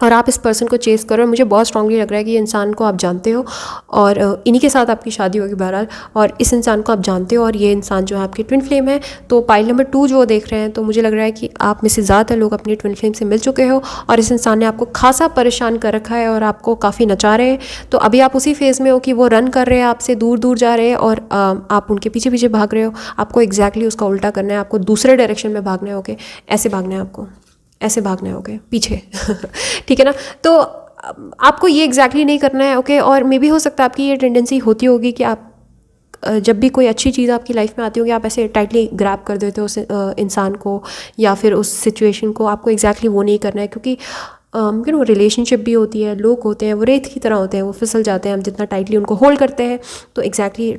और आप इस पर्सन को चेस करो। मुझे बहुत स्ट्रांगली लग रहा है कि ये इंसान को आप जानते हो और इन्हीं के साथ आपकी शादी होगी बहरहाल, और इस इंसान को आप जानते हो और ये इंसान जो है आपकी ट्विन फ्लेम है। तो पाइल नंबर 2 जो देख रहे हैं, तो मुझे लग रहा है कि आप में से ज़्यादातर लोग अपनी ट्विन फ्लेम से मिल चुके हो और इस इंसान ने आपको खासा परेशान कर रखा है और आपको काफ़ी नचा रहे हैं। तो अभी आप उसी फेज़ में हो कि वो रन कर रहे हैं आपसे, दूर दूर जा रहे हैं और आप उनके पीछे पीछे भाग रहे हो। आपको एग्जैक्टली उसका उल्टा करना है, आपको दूसरे डायरेक्शन में भागना है, ओके। ऐसे भागना है आपको, ऐसे भागना है, ओके, पीछे ठीक है ना। तो आपको ये एग्जैक्टली नहीं करना है, ओके। और मे भी हो सकता है आपकी ये टेंडेंसी होती होगी कि आप जब भी कोई अच्छी चीज़ आपकी लाइफ में आती होगी आप ऐसे टाइटली ग्रैब कर देते हो उस इंसान को या फिर उस सिचुएशन को। आपको एग्जैक्टली वो नहीं करना है, क्योंकि रिलेशनशिप भी होती है, लोग होते हैं वो रेत की तरह होते हैं, वो फिसल जाते हैं हम जितना टाइटली उनको होल्ड करते हैं। तो एग्जैक्टली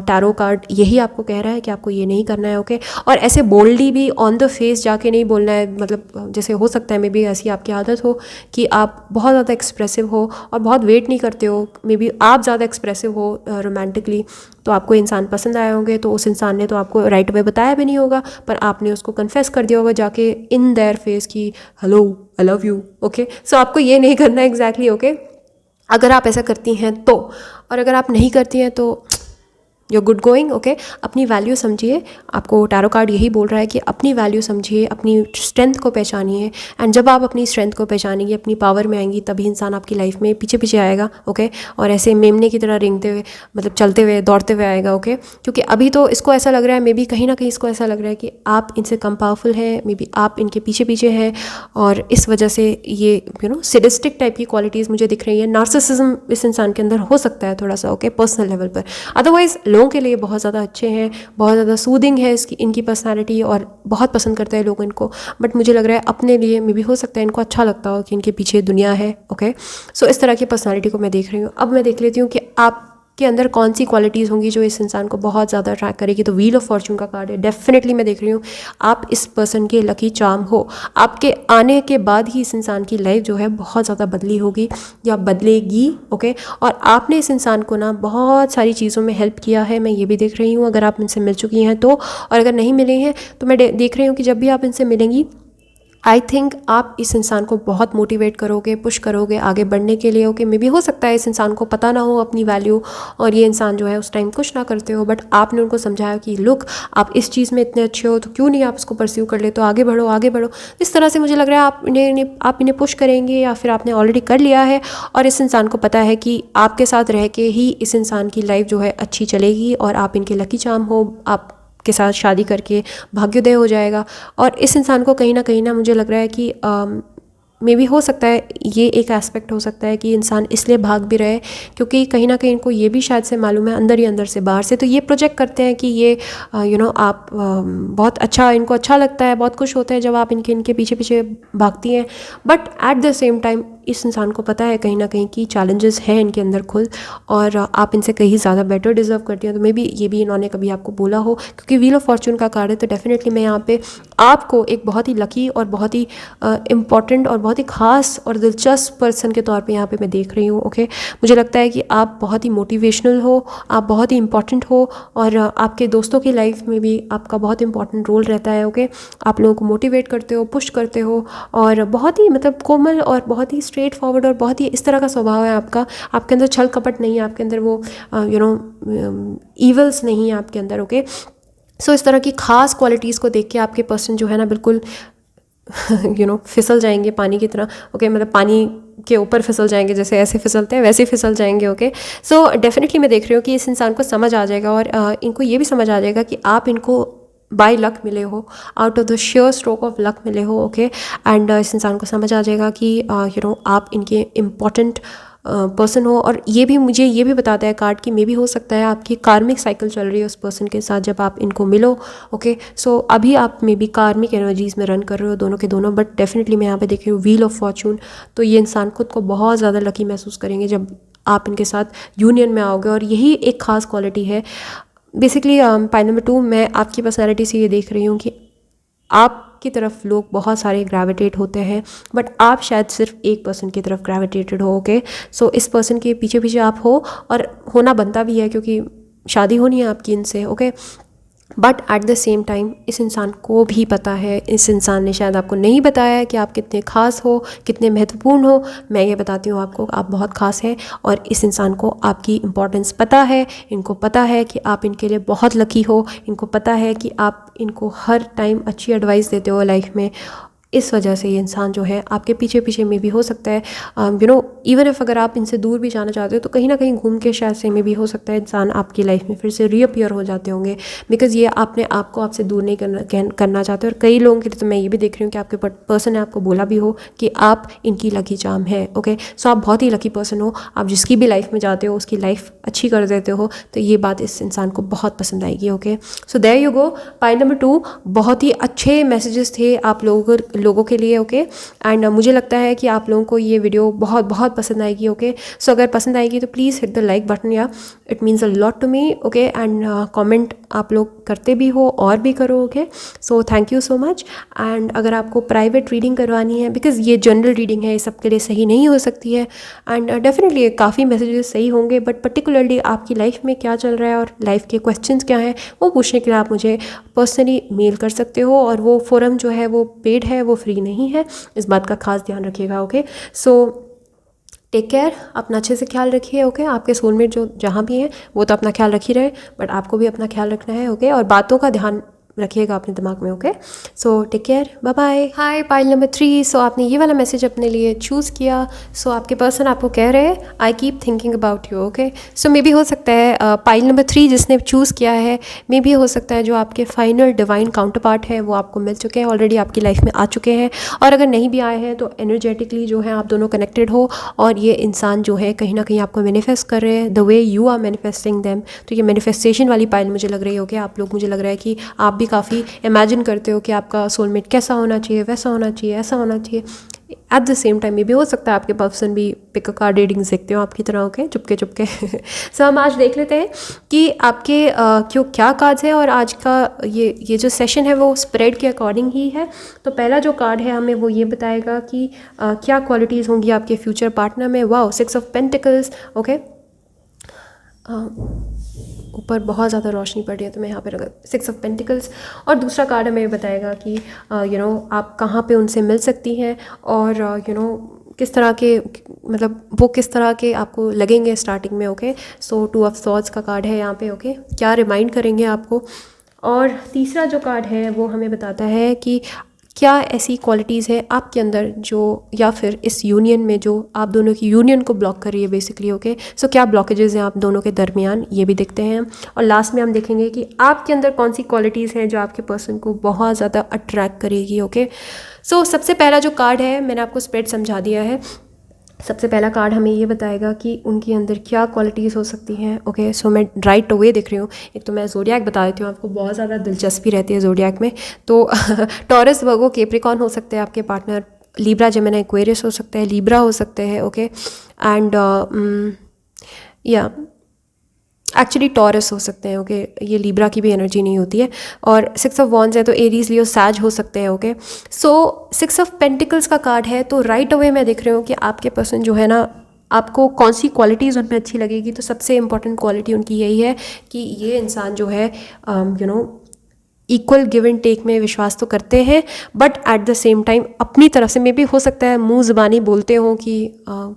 टैरो कार्ड यही आपको कह रहा है कि आपको ये नहीं करना है, ओके। और ऐसे बोल्डली भी ऑन द फेस जाके नहीं बोलना है, मतलब जैसे हो सकता है मे बी ऐसी आपकी आदत हो कि आप बहुत ज़्यादा एक्सप्रेसिव हो और बहुत वेट नहीं करते हो, मे बी आप ज़्यादा एक्सप्रेसिव हो रोमांटिकली, तो आपको इंसान पसंद आए होंगे, तो उस इंसान ने तो आपको राइट वे बताया भी नहीं होगा पर आपने उसको कन्फेस कर दिया होगा जाके इन देयर फेस की hello I love you, okay. So आपको ये नहीं करना है एग्जैक्टली, ओके। अगर आप ऐसा करती हैं तो, और अगर आप नहीं करती हैं तो you're गुड गोइंग, ओके। अपनी वैल्यू समझिए, आपको टैरो कार्ड यही बोल रहा है कि अपनी वैल्यू समझिए, अपनी स्ट्रेंथ को पहचानिए। एंड जब आप अपनी स्ट्रेंथ को पहचानेंगे, अपनी पावर में आएंगी, तभी इंसान आपकी लाइफ में पीछे पीछे आएगा, ओके। और ऐसे मेमने की तरह रेंगते हुए, मतलब चलते हुए दौड़ते हुए आएगा, ओके। क्योंकि अभी तो इसको ऐसा लग रहा है, मे बी कहीं ना कहीं इसको ऐसा लग रहा है कि आप इनसे कम पावरफुल हैं, मे बी आप इनके पीछे पीछे हैं, और इस वजह से ये सैडिस्टिक टाइप की क्वालिटीज़ मुझे दिख रही है। नार्सिसिज्म इस इंसान के अंदर हो सकता है थोड़ा सा, ओके, पर्सनल लेवल पर। अदरवाइज लोगों के लिए बहुत ज़्यादा अच्छे हैं, बहुत ज़्यादा सूदिंग है इसकी इनकी पर्सनालिटी, और बहुत पसंद करते हैं लोग इनको। बट मुझे लग रहा है अपने लिए मे भी हो सकता है इनको अच्छा लगता हो कि इनके पीछे दुनिया है, ओके। सो इस तरह की पर्सनालिटी को मैं देख रही हूँ। अब मैं देख लेती हूँ कि आप के अंदर कौन सी क्वालिटीज़ होंगी जो इस इंसान को बहुत ज़्यादा अट्रैक्ट करेगी। तो व्हील ऑफ फॉर्चून का कार्ड है, डेफिनेटली मैं देख रही हूँ आप इस पर्सन के लकी चार्म हो। आपके आने के बाद ही इस इंसान की लाइफ जो है बहुत ज़्यादा बदली होगी या बदलेगी, ओके। और आपने इस इंसान को ना बहुत सारी चीज़ों में हेल्प किया है, मैं ये भी देख रही हूँ। अगर आप इनसे मिल चुकी हैं तो, और अगर नहीं मिले हैं तो मैं देख रही हूँ कि जब भी आप इनसे मिलेंगी, आई थिंक आप इस इंसान को बहुत मोटिवेट करोगे, पुश करोगे आगे बढ़ने के लिए, ओके। मे बी हो सकता है इस इंसान को पता ना हो अपनी वैल्यू, और ये इंसान जो है उस टाइम कुछ ना करते हो, बट आपने उनको समझाया कि लुक, आप इस चीज़ में इतने अच्छे हो तो क्यों नहीं आप इसको परस्यू कर ले, तो आगे बढ़ो आगे बढ़ो। इस तरह से मुझे लग रहा है आप इन्हें पुश करेंगे, या फिर आपने ऑलरेडी कर लिया है, और इस इंसान को पता है कि आपके साथ रह के ही इस इंसान की लाइफ जो है अच्छी चलेगी, और आप इनके लकी चार्म हो, आप के साथ शादी करके भाग्योदय हो जाएगा। और इस इंसान को कहीं ना मुझे लग रहा है कि मे बी हो सकता है ये एक एस्पेक्ट हो सकता है कि इंसान इसलिए भाग भी रहे क्योंकि कहीं ना कहीं इनको ये भी शायद से मालूम है अंदर ही अंदर से, बाहर से तो ये प्रोजेक्ट करते हैं कि ये आप बहुत अच्छा, इनको अच्छा लगता है, बहुत खुश होते हैं जब आप इनके पीछे पीछे भागती हैं। But at the same time इस इंसान को पता है कहीं ना कहीं कि चैलेंजेस हैं इनके अंदर खुद, और आप इनसे कहीं ज़्यादा बेटर डिजर्व करती हैं। तो मे बी ये भी इन्होंने कभी आपको बोला हो, क्योंकि व्हील ऑफ फॉर्चून का कार्ड है। तो डेफिनेटली मैं यहाँ पे आपको एक बहुत ही लकी और बहुत ही इम्पॉर्टेंट और बहुत ही खास और दिलचस्प पर्सन के तौर पे यहाँ पे मैं देख रही हूँ, ओके। मुझे लगता है कि आप बहुत ही मोटिवेशनल हो, आप बहुत ही इंपॉर्टेंट हो, और आपके दोस्तों की लाइफ में भी आपका बहुत इंपॉर्टेंट रोल रहता है, ओके। आप लोगों को मोटिवेट करते हो, पुश करते हो, और बहुत ही मतलब कोमल और बहुत ही स्ट्रेट फॉरवर्ड और बहुत ही इस तरह का स्वभाव है आपका। आपके अंदर छल कपट नहीं है, आपके अंदर वो ईवल्स नहीं है आपके अंदर, ओके। सो इस तरह की खास क्वालिटीज़ को देख के आपके पर्सन जो है ना बिल्कुल फिसल जाएंगे पानी की तरह, ओके। मतलब पानी के ऊपर फिसल जाएंगे, जैसे ऐसे फिसलते हैं वैसे ही फिसल जाएंगे, ओके। सो डेफिनेटली मैं देख रही हूँ कि इस इंसान को समझ आ जाएगा, और इनको ये भी समझ आ जाएगा कि आप इनको बाय लक मिले हो, out of the sure stroke of luck मिले हो, ओके। एंड इस इंसान को समझ आ जाएगा कि आप इनके इम्पॉर्टेंट पर्सन हो। और ये भी मुझे ये भी बताता है कार्ड कि मे भी हो सकता है आपकी कार्मिक साइकिल चल रही है उस पर्सन के साथ जब आप इनको मिलो, ओके। सो अभी आप मे बी कार्मिक एनर्जीज में रन कर रहे हो दोनों के दोनों, बट डेफिनेटली मैं यहाँ पे देख रही हूँ व्हील ऑफ फॉर्चून। तो ये इंसान खुद को बहुत ज़्यादा लकी महसूस करेंगे जब आप इनके साथ यूनियन में आओगे, और यही एक खास क्वालिटी है बेसिकली। पॉइंट नंबर 2, मैं आपकी पर्सनैलिटी से ये देख रही हूँ कि आपकी तरफ लोग बहुत सारे ग्रेविटेट होते हैं, बट आप शायद सिर्फ एक पर्सन की तरफ ग्रेविटेटेड हो, ओके। सो इस पर्सन के पीछे पीछे आप हो, और होना बनता भी है क्योंकि शादी होनी है आपकी इनसे, okay. But at the same time इस इंसान को भी पता है, इस इंसान ने शायद आपको नहीं बताया है कि आप कितने खास हो, कितने महत्वपूर्ण हो। मैं ये बताती हूँ आपको, आप बहुत खास हैं, और इस इंसान को आपकी इम्पोर्टेंस पता है। इनको पता है कि आप इनके लिए बहुत लकी हो, इनको पता है कि आप इनको हर टाइम अच्छी एडवाइस देते हो लाइफ में। इस वजह से ये इंसान जो है आपके पीछे पीछे में भी हो सकता है, इवन इफ अगर आप इनसे दूर भी जाना चाहते हो तो कहीं ना कहीं घूम के शायद से में भी हो सकता है इंसान आपकी लाइफ में फिर से रीअपियर हो जाते होंगे, बिकॉज ये आपने आपको आपसे दूर नहीं करना चाहते। और कई लोगों के लिए तो मैं ये भी देख रही हूँ कि आपके पर्सन ने आपको बोला भी हो कि आप इनकी लकी चार्म है, ओके। सो आप बहुत ही लकी पर्सन हो, आप जिसकी भी लाइफ में जाते हो उसकी लाइफ अच्छी कर देते हो। तो ये बात इस इंसान को बहुत पसंद आएगी, okay. So there you go, point number 2, बहुत ही अच्छे मैसेजेस थे आप लोगों के लिए, ओके। एंड मुझे लगता है कि आप लोगों को ये वीडियो बहुत बहुत पसंद आएगी, ओके। सो अगर पसंद आएगी तो please hit the like button, या it means a lot to me, okay. And comment आप लोग करते भी हो और भी करो, okay. So thank you so much. And अगर आपको प्राइवेट रीडिंग करवानी है, बिकॉज ये जनरल रीडिंग है, ये सबके लिए सही नहीं हो सकती है, एंड डेफिनेटली काफ़ी मैसेजेस सही होंगे, बट पर्टिकुलरली आपकी लाइफ में क्या चल रहा है और लाइफ के क्वेश्चंस क्या हैं वो पूछने के लिए आप मुझे पर्सनली मेल कर सकते हो। और वो फोरम जो है वो पेड है, वो फ्री नहीं है, इस बात का खास ध्यान रखिएगा, ओके। सो टेक केयर, अपना अच्छे से ख्याल रखिए, ओके। आपके सोलमेट जो जहाँ भी हैं वो तो अपना ख्याल रख ही रहे, बट आपको भी अपना ख्याल रखना है, ओके। और बातों का ध्यान रखिएगा अपने दिमाग में, okay. So take care, bye bye. Hi pile number 3। So आपने ये वाला मैसेज अपने लिए चूज़ किया। सो आपके पर्सन आपको कह रहे हैं I keep thinking about you, okay. So maybe हो सकता है पाइल नंबर 3 जिसने चूज़ किया है, मे बी हो सकता है जो आपके फाइनल डिवाइन काउंटर पार्ट है वो आपको मिल चुके हैं, ऑलरेडी आपकी लाइफ में आ चुके हैं। और अगर नहीं भी आए हैं तो एनर्जेटिकली जो है आप दोनों कनेक्टेड हो, और ये इंसान जो है कहीं ना कहीं आपको मैनिफेस्ट कर रहे हैं the way you are manifesting them. तो ये मैनिफेस्टेशन वाली पाइल मुझे लग रही है, ओके। आप लोग, मुझे लग रहा है कि आप भी काफ़ी इमेजिन करते हो कि आपका सोलमेट कैसा होना चाहिए, वैसा होना चाहिए, ऐसा होना चाहिए। एट द सेम टाइम ये भी हो सकता है आपके पर्सन भी पिक कार्ड रीडिंग्स देखते हो आपकी तरह, ओके, चुपके चुपके। सो हम आज देख लेते हैं कि आपके क्यों क्या कार्ड्स हैं, और आज का ये जो सेशन है वो स्प्रेड के अकॉर्डिंग ही है। तो पहला जो कार्ड है हमें वो ये बताएगा कि क्या क्वालिटीज़ होंगी आपके फ्यूचर पार्टनर में। Wow, 6 of pentacles, okay. ऊपर बहुत ज़्यादा रोशनी पड़ रही है तो मैं यहाँ पे रखा 6 ऑफ पेंटिकल्स। और दूसरा कार्ड हमें बताएगा कि आप कहाँ पे उनसे मिल सकती हैं, और किस तरह के, मतलब वो किस तरह के आपको लगेंगे स्टार्टिंग में, ओके। सो 2 ऑफ सॉर्ड्स का कार्ड है यहाँ पे, ओके। क्या रिमाइंड करेंगे आपको। और तीसरा जो कार्ड है वो हमें बताता है कि क्या ऐसी क्वालिटीज़ है आपके अंदर जो, या फिर इस यूनियन में जो आप दोनों की यूनियन को ब्लॉक कर रही है बेसिकली, ओके। सो क्या ब्लॉकेजेस हैं आप दोनों के दरमियान, ये भी देखते हैं। और लास्ट में हम देखेंगे कि आपके अंदर कौन सी क्वालिटीज़ हैं जो आपके पर्सन को बहुत ज़्यादा अट्रैक्ट करेगी, ओके। सो सबसे पहला जो कार्ड है, मैंने आपको स्प्रेड समझा दिया है। सबसे पहला कार्ड हमें ये बताएगा कि उनके अंदर क्या क्वालिटीज़ हो सकती हैं, ओके। सो मैं राइट अवे देख रही हूँ। एक तो मैं ज़ोडियाक बता देती हूँ, आपको बहुत ज़्यादा दिलचस्पी रहती है ज़ोडियाक में। तो टॉरस, वर्गो, कैप्रिकॉर्न हो सकते हैं आपके पार्टनर, लिब्रा, जेमिनी, एक्वेरियस हो सकते हैं, लिब्रा हो सकते हैं, ओके। एंड या एक्चुअली टॉरस हो सकते हैं, ओके। ये लिब्रा की भी एनर्जी नहीं होती है। और 6 ऑफ वॉन्ड्स है तो एरीज, लियो, सैज हो सकते हैं, ओके। सो 6 ऑफ पेंटिकल्स का कार्ड है, तो राइट अवे मैं देख रही हूँ कि आपके पर्सन जो है ना, आपको कौन सी क्वालिटीज़ उनमें अच्छी लगेगी। तो सबसे इंपॉर्टेंट क्वालिटी उनकी यही है कि ये इंसान जो है इक्वल गिव एंड टेक में विश्वास तो करते हैं, but at the same time अपनी तरफ से, मे भी हो सकता है मुंह ज़बानी बोलते हो कि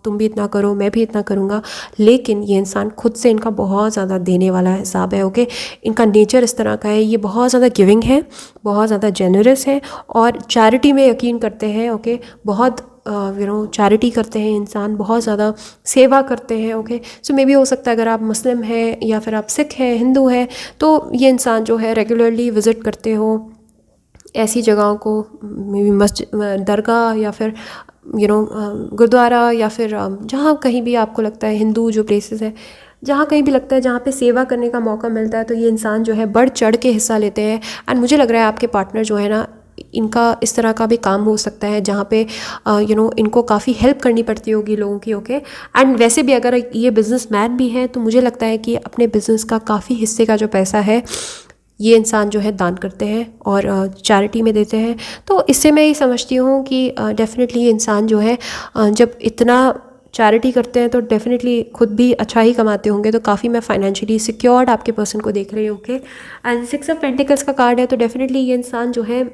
तुम भी इतना करो, मैं भी इतना करूँगा, लेकिन ये इंसान खुद से इनका बहुत ज़्यादा देने वाला हिसाब है, ओके। इनका नेचर इस तरह का है, ये बहुत ज़्यादा गिविंग है, बहुत ज़्यादा जेनरस है, और चैरिटी में यकीन करते हैं, ओके। बहुत चैरिटी करते हैं इंसान, बहुत ज़्यादा सेवा करते हैं, ओके। सो मे बी हो सकता है अगर आप मुस्लिम हैं या फिर आप सिख हैं, हिंदू हैं, तो ये इंसान जो है रेगुलरली विज़िट करते हो ऐसी जगहों को, मे बी मस्जिद, दरगाह, या फिर गुरुद्वारा, या फिर जहाँ कहीं भी आपको लगता है, हिंदू जो प्लेसेस है, जहाँ कहीं भी लगता है जहाँ पे सेवा करने का मौका मिलता है, तो ये इंसान जो है बढ़ चढ़ के हिस्सा लेते हैं। एंड मुझे लग रहा है आपके पार्टनर जो है ना, इनका इस तरह का भी काम हो सकता है जहाँ पे इनको काफ़ी हेल्प करनी पड़ती होगी लोगों की, ओके। एंड वैसे भी अगर ये बिजनेसमैन भी हैं तो मुझे लगता है कि अपने बिजनेस का काफ़ी हिस्से का जो पैसा है ये इंसान जो है दान करते हैं और चैरिटी में देते हैं। तो इससे मैं ये समझती हूँ कि डेफिनेटली ये इंसान जो है जब इतना चैरिटी करते हैं तो डेफिनेटली खुद भी अच्छा ही कमाते होंगे। तो काफ़ी मैं फाइनेंशियली सिक्योर्ड आपके पर्सन को देख रही हूँ, ओके। एंड 6 ऑफ पेंटिकल्स का कार्ड है, तो डेफिनेटली ये इंसान जो है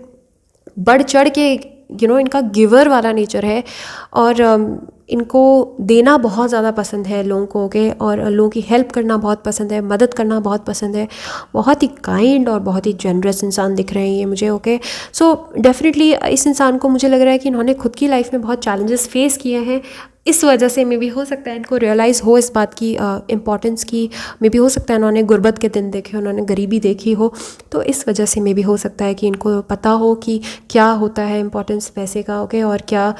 बढ़ चढ़ के इनका गिवर वाला नेचर है, और इनको देना बहुत ज़्यादा पसंद है लोगों को, ओके। और लोगों की हेल्प करना बहुत पसंद है, मदद करना बहुत पसंद है। बहुत ही काइंड और बहुत ही जनरस इंसान दिख रहे हैं ये मुझे, ओके। सो डेफिनेटली इस इंसान को मुझे लग रहा है कि इन्होंने खुद की लाइफ में बहुत चैलेंजेस फेस किए हैं, इस वजह से मे भी हो सकता है इनको रियलाइज़ हो इस बात की इम्पॉर्टेंस की। मे भी हो सकता है इन्होंने गुर्बत के दिन देखे, उन्होंने गरीबी देखी हो, तो इस वजह से मे भी हो सकता है कि इनको पता हो कि क्या होता है इम्पॉर्टेंस पैसे का, ओके। और क्या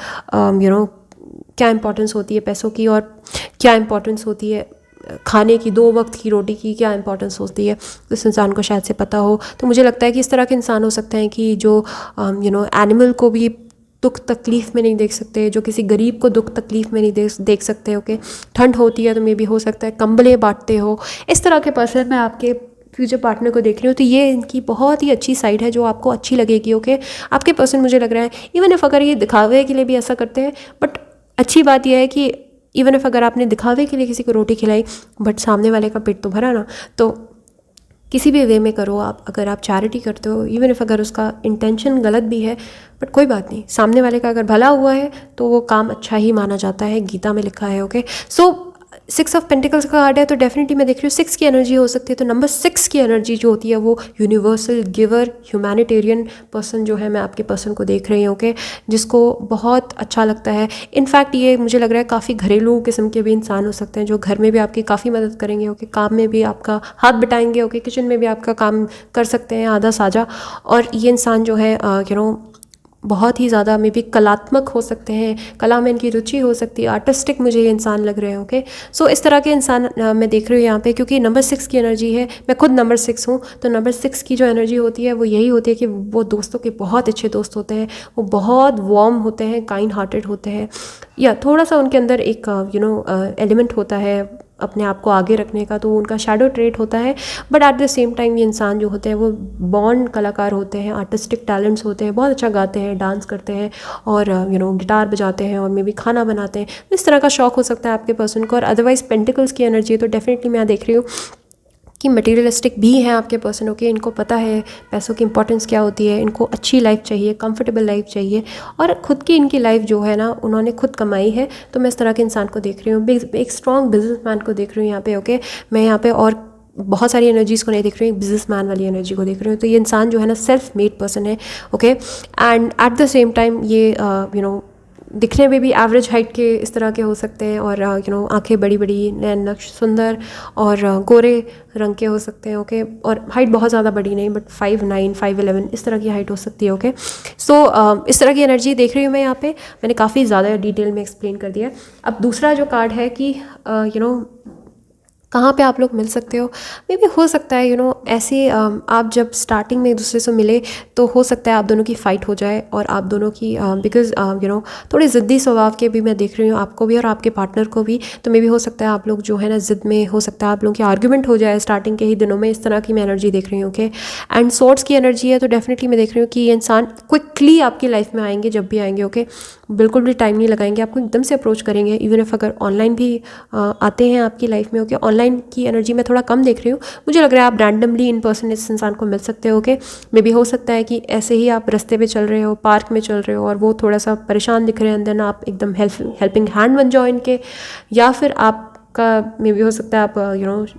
क्या इम्पॉर्टेंस होती है पैसों की, और क्या इम्पॉर्टेंस होती है खाने की, 2 वक्त की रोटी की क्या इंपॉर्टेंस होती है, तो इस इंसान को शायद से पता हो। तो मुझे लगता है कि इस तरह के इंसान हो सकते हैं कि जो एनिमल को भी दुख तकलीफ़ में नहीं देख सकते, जो किसी गरीब को दुख तकलीफ़ में नहीं देख सकते, ओके। ठंड होती है तो मे भी हो सकता है कंबलें बांटते हो। इस तरह के पर्सन मैं आपके फ्यूचर पार्टनर को देख रही हूँ, तो ये इनकी बहुत ही अच्छी साइड है जो आपको अच्छी लगेगी, ओके। आपके पर्सन मुझे लग रहा है इवन इफ़ अगर ये दिखावे के लिए भी ऐसा करते हैं, बट अच्छी बात यह है कि इवन इफ़ अगर आपने दिखावे के लिए किसी को रोटी खिलाई बट सामने वाले का पेट तो भरा ना, तो किसी भी वे में करो आप, अगर आप चैरिटी करते हो, इवन इफ अगर उसका इंटेंशन गलत भी है, बट कोई बात नहीं, सामने वाले का अगर भला हुआ है तो वो काम अच्छा ही माना जाता है, गीता में लिखा है। ओके, सो 6 ऑफ पेंटिकल्स का कार्ड है, तो डेफिनेटली मैं देख रही हूँ 6 की एनर्जी हो सकती है। तो नंबर 6 की एनर्जी जो होती है वो यूनिवर्सल गिवर, ह्यूमैनिटेरियन पर्सन जो है, मैं आपके पर्सन को देख रही हूँ। ओके, जिसको बहुत अच्छा लगता है। इनफैक्ट ये मुझे लग रहा है काफ़ी घरेलू किस्म के भी इंसान हो सकते हैं, जो घर में भी आपकी काफ़ी मदद करेंगे। ओके, काम में भी आपका हाथ बटाएंगे। ओके, किचन में भी आपका काम कर सकते हैं आधा साझा। और ये इंसान जो है बहुत ही ज़्यादा मे बी कलात्मक हो सकते हैं, कला में इनकी रुचि हो सकती है, आर्टिस्टिक मुझे ये इंसान लग रहे हैं। ओके, सो इस तरह के इंसान मैं देख रही हूँ यहाँ पे, क्योंकि नंबर 6 की एनर्जी है, मैं खुद नंबर 6 हूँ। तो नंबर 6 की जो एनर्जी होती है वो यही होती है कि वो दोस्तों के बहुत अच्छे दोस्त होते हैं, वो बहुत वार्म होते हैं, काइंड हार्टेड होते हैं, या थोड़ा सा उनके अंदर एक एलिमेंट होता है अपने आप को आगे रखने का, तो उनका शैडो ट्रेट होता है। But at the same time ये इंसान जो होते हैं वो बॉर्न कलाकार होते हैं, आर्टिस्टिक टैलेंट्स होते हैं, बहुत अच्छा गाते हैं, डांस करते हैं, और गिटार बजाते हैं, और मे बी खाना बनाते हैं। इस तरह का शौक हो सकता है आपके पर्सन को। और अदरवाइज पेंटिकल्स की एनर्जी तो डेफिनेटली मैं देख रही हूँ कि मटेरियलिस्टिक भी हैं आपके पर्सन। ओके, इनको पता है पैसों की इंपॉर्टेंस क्या होती है, इनको अच्छी लाइफ चाहिए, कंफर्टेबल लाइफ चाहिए, और ख़ुद की इनकी लाइफ जो है ना उन्होंने खुद कमाई है। तो मैं इस तरह के इंसान को देख रही हूँ, एक स्ट्रॉन्ग बिजनेसमैन को देख रही हूँ यहाँ पे। ओके, मैं यहाँ पे और बहुत सारी एनर्जीज़ को नहीं देख रही हूँ, बिजनेसमैन वाली एनर्जी को देख रही हूँ। तो ये इंसान जो है ना सेल्फ मेड पर्सन है। Okay, and at the same time ये दिखने में भी एवरेज हाइट के इस तरह के हो सकते हैं, और आंखें बड़ी बड़ी, नैन नक्श सुंदर, और गोरे रंग के हो सकते हैं। ओके, और हाइट बहुत ज़्यादा बड़ी नहीं, बट 5'9", 5'11" इस तरह की हाइट हो सकती है। ओके, सो इस तरह की एनर्जी देख रही हूँ मैं यहाँ पे। मैंने काफ़ी ज़्यादा डिटेल में एक्सप्लेन कर दिया। अब दूसरा जो कार्ड है कि कहाँ पे आप लोग मिल सकते हो, मे बी हो सकता है ऐसे आप जब स्टार्टिंग में एक दूसरे से मिले तो हो सकता है आप दोनों की फ़ाइट हो जाए, और आप दोनों की बिकॉज थोड़े ज़िद्दी स्वभाव के भी मैं देख रही हूँ आपको भी और आपके पार्टनर को भी। तो मे बी हो सकता है आप लोग जो है ना ज़िद में, हो सकता है आप लोगों की आर्ग्यूमेंट हो जाए स्टार्टिंग के ही दिनों में। इस तरह की मैं एनर्जी देख रही हूँ। ओके, एंड सोर्ड्स की एनर्जी है, तो डेफिनेटली मैं देख रही हूँ कि ये इंसान क्विकली आपकी लाइफ में आएंगे, जब भी आएंगे। ओके, बिल्कुल भी टाइम नहीं लगाएंगे, आपको एकदम से अप्रोच करेंगे। इवन इफ अगर ऑनलाइन भी आते हैं आपकी लाइफ में। ओके, ऑनलाइन की एनर्जी मैं थोड़ा कम देख रही हूँ, मुझे लग रहा है आप रैंडमली इन पर्सन इस इंसान को मिल सकते हो। ओके, मे बी हो सकता है कि ऐसे ही आप रास्ते पे चल रहे हो, पार्क में चल रहे हो, और वो थोड़ा सा परेशान दिख रहे हैं, अंदर ना आप एकदम हेल्पिंग हैंड बन जाओ इनके, या फिर आपका मे बी हो सकता है आप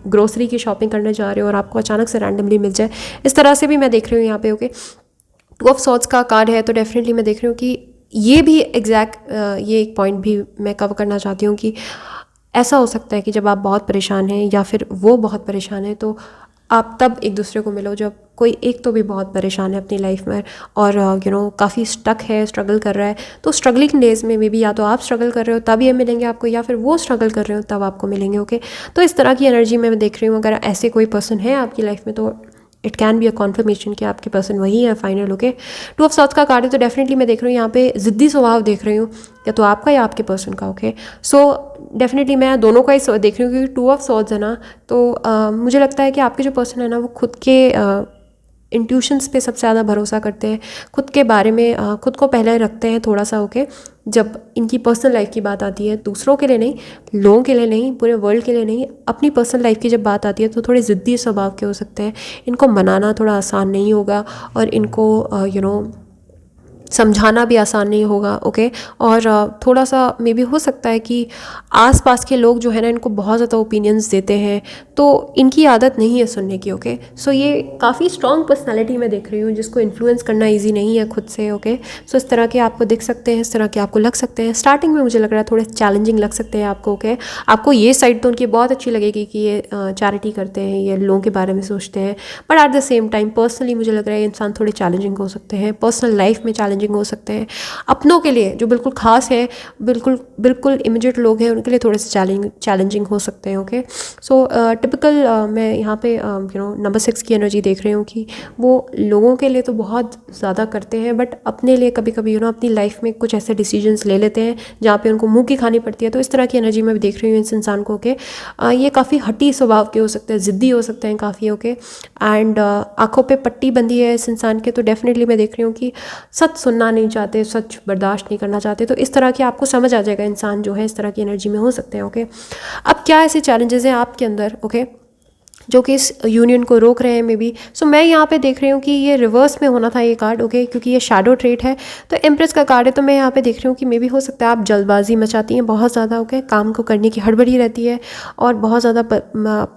ग्रोसरी की शॉपिंग करने जा रहे हो और आपको अचानक से रैंडमली मिल जाए। इस तरह से भी मैं देख रही हूँ यहाँ पे। ओके, 2 ऑफ सॉर्ड्स का कार्ड है, तो डेफिनेटली मैं देख रही हूँ कि ये भी एग्जैक्ट ये एक पॉइंट भी मैं कवर करना चाहती हूँ कि ऐसा हो सकता है कि जब आप बहुत परेशान हैं या फिर वो बहुत परेशान है, तो आप तब एक दूसरे को मिलो जब कोई एक तो भी बहुत परेशान है अपनी लाइफ में, और काफ़ी स्टक है, स्ट्रगल कर रहा है। तो स्ट्रगलिंग डेज में मे बी या तो आप स्ट्रगल कर रहे हो तब ये मिलेंगे आपको, या फिर वो स्ट्रगल कर रहे हो तब आपको मिलेंगे। ओके, तो इस तरह की एनर्जी मैं देख रही हूँ। अगर ऐसे कोई पर्सन है आपकी लाइफ में, तो it can be a confirmation कि आपके पर्सन वही है फाइनल। ओके, 2 ऑफ सॉर्ड्स का कार्ड है, तो डेफिनेटली मैं देख रही हूँ यहाँ पे ज़िद्दी स्वभाव देख रही हूँ, या तो आपका या आपके पर्सन का। ओके, सो डेफिनेटली मैं दोनों का ही देख रही हूँ, क्योंकि 2 ऑफ सॉर्ड्स है ना, तो मुझे लगता है कि आपके जो पर्सन है ना वो खुद के इंट्यूशंस पे सबसे ज़्यादा भरोसा करते हैं, खुद के बारे में खुद को पहले रखते हैं थोड़ा सा। ओके, जब इनकी पर्सनल लाइफ की बात आती है, दूसरों के लिए नहीं, लोगों के लिए नहीं, पूरे वर्ल्ड के लिए नहीं, अपनी पर्सनल लाइफ की जब बात आती है तो थोड़े ज़िद्दी स्वभाव के हो सकते हैं। इनको मनाना थोड़ा आसान नहीं होगा, और इनको समझाना भी आसान नहीं होगा। ओके, और थोड़ा सा मे बी हो सकता है कि आसपास के लोग जो है ना इनको बहुत ज़्यादा ओपिनियंस देते हैं, तो इनकी आदत नहीं है सुनने की। ओके, सो ये काफ़ी स्ट्रॉन्ग पर्सनालिटी मैं देख रही हूँ, जिसको इन्फ्लुएंस करना इजी नहीं है खुद से। ओके, सो इस तरह के आपको दिख सकते हैं, इस तरह के आपको लग सकते हैं। स्टार्टिंग में मुझे लग रहा है थोड़े चैलेंजिंग लग सकते हैं आपको। ओके, आपको ये साइड तो उनकी बहुत अच्छी लगेगी कि ये चैरिटी करते हैं, ये लोगों के बारे में सोचते हैं, but at the same time personally मुझे लग रहा है इंसान थोड़े चैलेंजिंग हो सकते हैं, पर्सनल लाइफ में चैलेंजिंग हो सकते हैं। अपनों के लिए जो बिल्कुल खास है, बिल्कुल बिल्कुल इमीडिएट लोग हैं, उनके लिए थोड़े से चैलेंजिंग हो सकते हैं। ओके, सो टिपिकल मैं यहाँ पे नंबर 6 की एनर्जी देख रही हूँ कि वो लोगों के लिए तो बहुत ज़्यादा करते हैं, बट अपने लिए कभी कभी अपनी लाइफ में कुछ ऐसे डिसीजंस ले लेते हैं जहाँ पे उनको मुँह की खानी पड़ती है। तो इस तरह की एनर्जी मैं भी देख रही हूँ इस इंसान को। ओके, ये काफ़ी हटी स्वभाव के हो सकते हैं, ज़िद्दी हो सकते हैं काफ़ी। ओके, एंड आँखों पे पट्टी बंधी है इस इंसान के, तो डेफिनेटली मैं देख रही हूँ कि सच सुनना नहीं चाहते, सच बर्दाश्त नहीं करना चाहते। तो इस तरह की आपको समझ आ जाएगा इंसान जो है इस तरह की एनर्जी में हो सकते हैं। ओके, अब क्या ऐसे चैलेंजेस हैं आपके अंदर। ओके, जो कि इस यूनियन को रोक रहे हैं मे बी। सो मैं यहाँ पे देख रही हूँ कि ये रिवर्स में होना था ये कार्ड, ओके, क्योंकि ये शैडो ट्रेट है तो एम्प्रेस का कार्ड है। तो मैं यहाँ पे देख रही हूँ कि मे बी हो सकता है आप जल्दबाजी मचाती हैं बहुत ज़्यादा, ओके, काम को करने की हड़बड़ी रहती है और बहुत ज़्यादा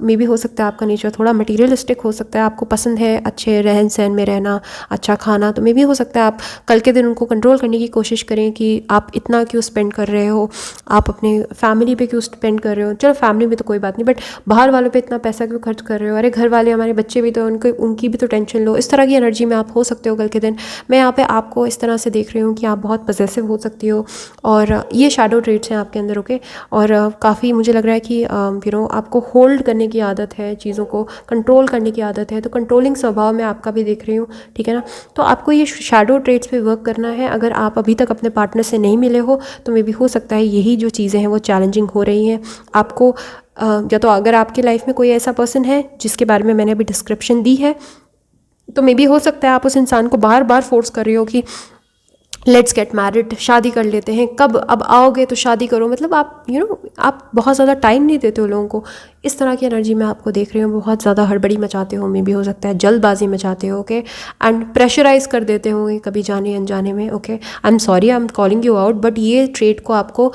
मे बी हो सकता है आपका नेचर थोड़ा मटीरियलिस्टिक हो सकता है, आपको पसंद है अच्छे रहन सहन में रहना, अच्छा खाना, तो मे बी हो सकता है आप कल के दिन उनको कंट्रोल करने की कोशिश करें कि आप इतना क्यों स्पेंड कर रहे हो, आप अपने फैमिली पे क्यों स्पेंड कर रहे हो। चलो फैमिली में तो कोई बात नहीं, बट बाहर वालों पे इतना पैसा क्यों खर्च कर रहे हो, अरे घर वाले हमारे बच्चे भी तो उनकी भी तो टेंशन लो। इस तरह की एनर्जी में आप हो सकते हो कल के दिन। मैं यहाँ पे आपको इस तरह से देख रही हूँ कि आप बहुत पॉसेसिव हो सकती हो और ये शैडो ट्रेट्स हैं आपके अंदर, ओके। और काफ़ी मुझे लग रहा है कि आपको होल्ड करने की आदत है, चीज़ों को कंट्रोल करने की आदत है, तो कंट्रोलिंग स्वभाव मैं आपका भी देख रही हूँ, ठीक है ना। तो आपको ये शैडो ट्रेट्स पे वर्क करना है। अगर आप अभी तक अपने पार्टनर से नहीं मिले हो तो मे बी हो सकता है यही जो चीज़ें हैं वो चैलेंजिंग हो रही हैं आपको। या तो अगर आपकी लाइफ में कोई ऐसा पर्सन है जिसके बारे में मैंने अभी डिस्क्रिप्शन दी है, तो मे बी हो सकता है आप उस इंसान को बार बार फोर्स कर रही हो कि लेट्स गेट मैरिड, शादी कर लेते हैं, कब अब आओगे तो शादी करो। मतलब आप आप बहुत ज़्यादा टाइम नहीं देते हो लोगों को। इस तरह की एनर्जी मैं आपको देख रही हूँ। बहुत ज़्यादा हड़बड़ी मचाते हो, मे भी हो सकता है जल्दबाजी मचाते हो, ओके, एंड प्रेशराइज कर देते होंगे कभी जाने अनजाने में, okay. I am sorry, I am calling you out, but ये ट्रेट को आपको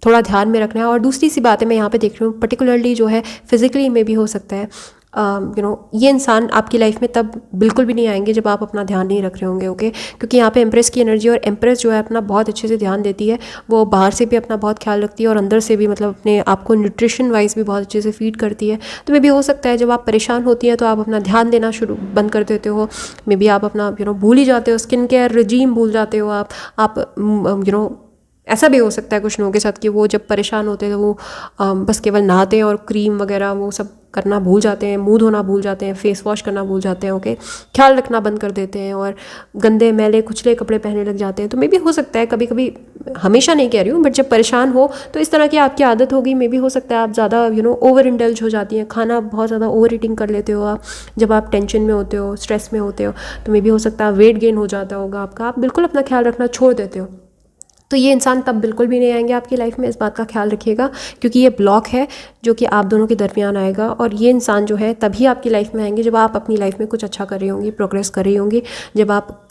थोड़ा ध्यान में रखना है। और दूसरी सी बात है मैं यहाँ पे देख रही हूँ पर्टिकुलरली जो है फिजिकली में भी हो सकता है ये इंसान आपकी लाइफ में तब बिल्कुल भी नहीं आएंगे जब आप अपना ध्यान नहीं रख रहे होंगे, ओके। क्योंकि यहाँ पे एम्प्रेस की एनर्जी, और एम्प्रेस जो है अपना बहुत अच्छे से ध्यान देती है, वो बाहर से भी अपना बहुत ख्याल रखती है और अंदर से भी, मतलब अपने आपको न्यूट्रिशन वाइज भी बहुत अच्छे से फीड करती है। तो मे भी हो सकता है जब आप परेशान होती हैं तो आप अपना ध्यान देना बंद कर देते हो, मे बी आप अपना भूल ही जाते हो, स्किन केयर रिजीम भूल जाते हो आप ऐसा भी हो सकता है कुछ लोगों के साथ कि वो जब परेशान होते हैं तो वो बस केवल नहाते हैं और क्रीम वगैरह वो सब करना भूल जाते हैं, मुंह धोना भूल जाते हैं, फेस वॉश करना भूल जाते हैं, ओके, ख्याल रखना बंद कर देते हैं और गंदे मैले कुचले कपड़े पहनने लग जाते हैं। तो मे भी हो सकता है कभी कभी, हमेशा नहीं कह रही हूँ, बट जब परेशान हो तो इस तरह की आपकी आदत होगी। मे भी हो सकता है आप ज़्यादा ओवर इंडल्ज हो जाती हैं, खाना बहुत ज़्यादा ओवर ईटिंग कर लेते हो आप जब आप टेंशन में होते हो, स्ट्रेस में होते हो। तो मे भी हो सकता है वेट गेन हो जाता होगा आपका, आप बिल्कुल अपना ख्याल रखना छोड़ देते हो। तो ये इंसान तब बिल्कुल भी नहीं आएंगे आपकी लाइफ में, इस बात का ख्याल रखिएगा, क्योंकि ये ब्लॉक है जो कि आप दोनों के दरमियान आएगा। और ये इंसान जो है तभी आपकी लाइफ में आएंगे जब आप अपनी लाइफ में कुछ अच्छा कर रही होंगी, प्रोग्रेस कर रही होंगी, जब आप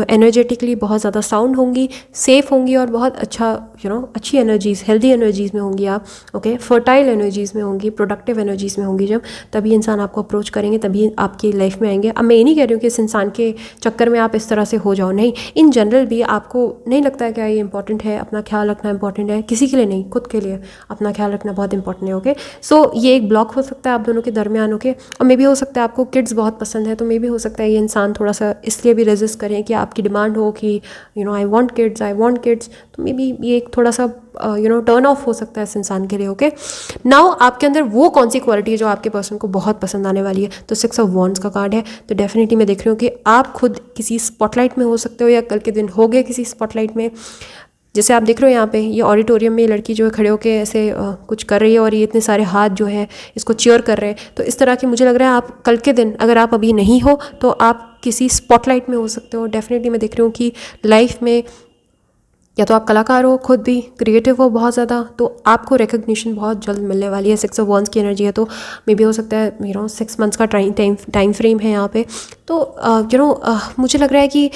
एनर्जेटिकली बहुत ज़्यादा साउंड होंगी, सेफ होंगी और बहुत अच्छा अच्छी एनर्जीज, हेल्दी एनर्जीज़ में होंगी आप, ओके, फर्टाइल एनर्जीज़ में होंगी, प्रोडक्टिव एनर्जीज़ में होंगी। जब तभी इंसान आपको अप्रोच करेंगे, तभी आपकी लाइफ में आएंगे। अब मैं ये नहीं कह रही हूँ कि इस इंसान के चक्कर में आप इस तरह से हो जाओ, नहीं, इन जनरल भी आपको नहीं लगता है क्या ये इंपॉर्टेंट है, अपना ख्याल रखना इंपॉर्टेंट है, किसी के लिए नहीं, खुद के लिए अपना ख्याल रखना बहुत इंपॉर्टेंट है, ओके। सो ये एक ब्लॉक हो सकता है आप दोनों के दरमियान, ओके। और मे भी हो सकता है आपको किड्स बहुत पसंद है, तो मे भी हो सकता है ये इंसान थोड़ा सा इसलिए भी रेजिस्ट करें कि आपकी डिमांड हो कि I want kids, I want kids. तो मे बी ये एक थोड़ा सा टर्न ऑफ हो सकता है इस इंसान के लिए, ओके। नाउ आपके अंदर वो कौन सी क्वालिटी है जो आपके पर्सन को बहुत पसंद आने वाली है? तो 6 ऑफ वॉन्ड्स का कार्ड है। तो डेफिनेटली मैं देख रही हूँ कि आप खुद किसी स्पॉटलाइट में हो सकते हो या कल के दिन हो गए किसी स्पॉटलाइट में। जैसे आप देख रहे हो यहाँ पे ये ऑडिटोरियम में लड़की जो है खड़े होकर ऐसे कुछ कर रही है और ये इतने सारे हाथ जो है इसको चीयर कर रहे हैं। तो इस तरह की मुझे लग रहा है आप कल के दिन, अगर आप अभी नहीं हो तो आप किसी स्पॉटलाइट में हो सकते हो। डेफिनेटली मैं देख रही हूँ कि लाइफ में या तो आप कलाकार हो, खुद भी क्रिएटिव हो बहुत ज़्यादा, तो आपको रिकग्निशन बहुत जल्द मिलने वाली है। 6 ऑफ वॉन्ड्स की एनर्जी है, तो मे बी हो सकता है 6 मंथ्स का टाइम फ्रेम है यहाँ पे। तो मुझे लग रहा है कि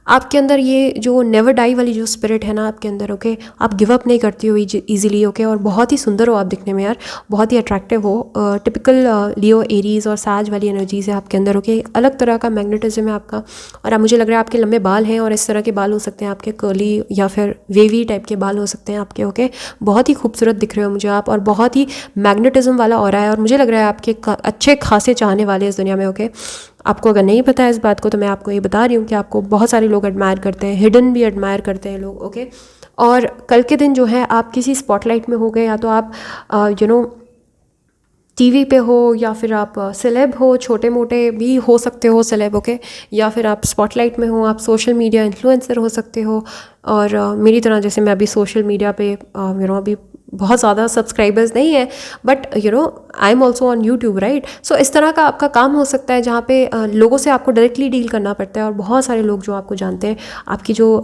आपके अंदर ये जो नेवर डाई वाली जो स्पिरिट है ना आपके अंदर, ओके, आप गिव अप नहीं करती हो इजीली, ओके। और बहुत ही सुंदर हो आप दिखने में यार, बहुत ही अट्रैक्टिव हो। टिपिकल लियो, एरीज और साज वाली एनर्जीज है आपके अंदर, ओके। अलग तरह का मैग्नेटिज्म है आपका। और आप, मुझे लग रहा है आपके लंबे बाल हैं और इस तरह के बाल हो सकते हैं आपके, कर्ली या फिर वेवी टाइप के बाल हो सकते हैं आपके, ओके। बहुत ही खूबसूरत दिख रहे हो मुझे आप, और बहुत ही मैग्नेटिज्म वाला ऑरा है। और मुझे लग रहा है आपके अच्छे खासे चाहने वाले इस दुनिया में, ओके। आपको अगर नहीं पता है इस बात को तो मैं आपको ये बता रही हूँ कि आपको बहुत सारे लोग एडमायर करते हैं, हिडन भी एडमायर करते हैं लोग, ओके। और कल के दिन जो है आप किसी स्पॉटलाइट में हो गए, या तो आप टीवी पे हो, या फिर आप सेलेब हो, छोटे मोटे भी हो सकते हो सेलेब, ओके। या फिर आप स्पॉटलाइट में हो, आप सोशल मीडिया इन्फ्लुएंसर हो सकते हो। और मेरी तरह, जैसे मैं अभी सोशल मीडिया पे अभी बहुत ज़्यादा सब्सक्राइबर्स नहीं है, but I am also on YouTube, right. सो इस तरह का आपका काम हो सकता है जहाँ पे लोगों से आपको डायरेक्टली डील करना पड़ता है, और बहुत सारे लोग जो आपको जानते हैं। आपकी जो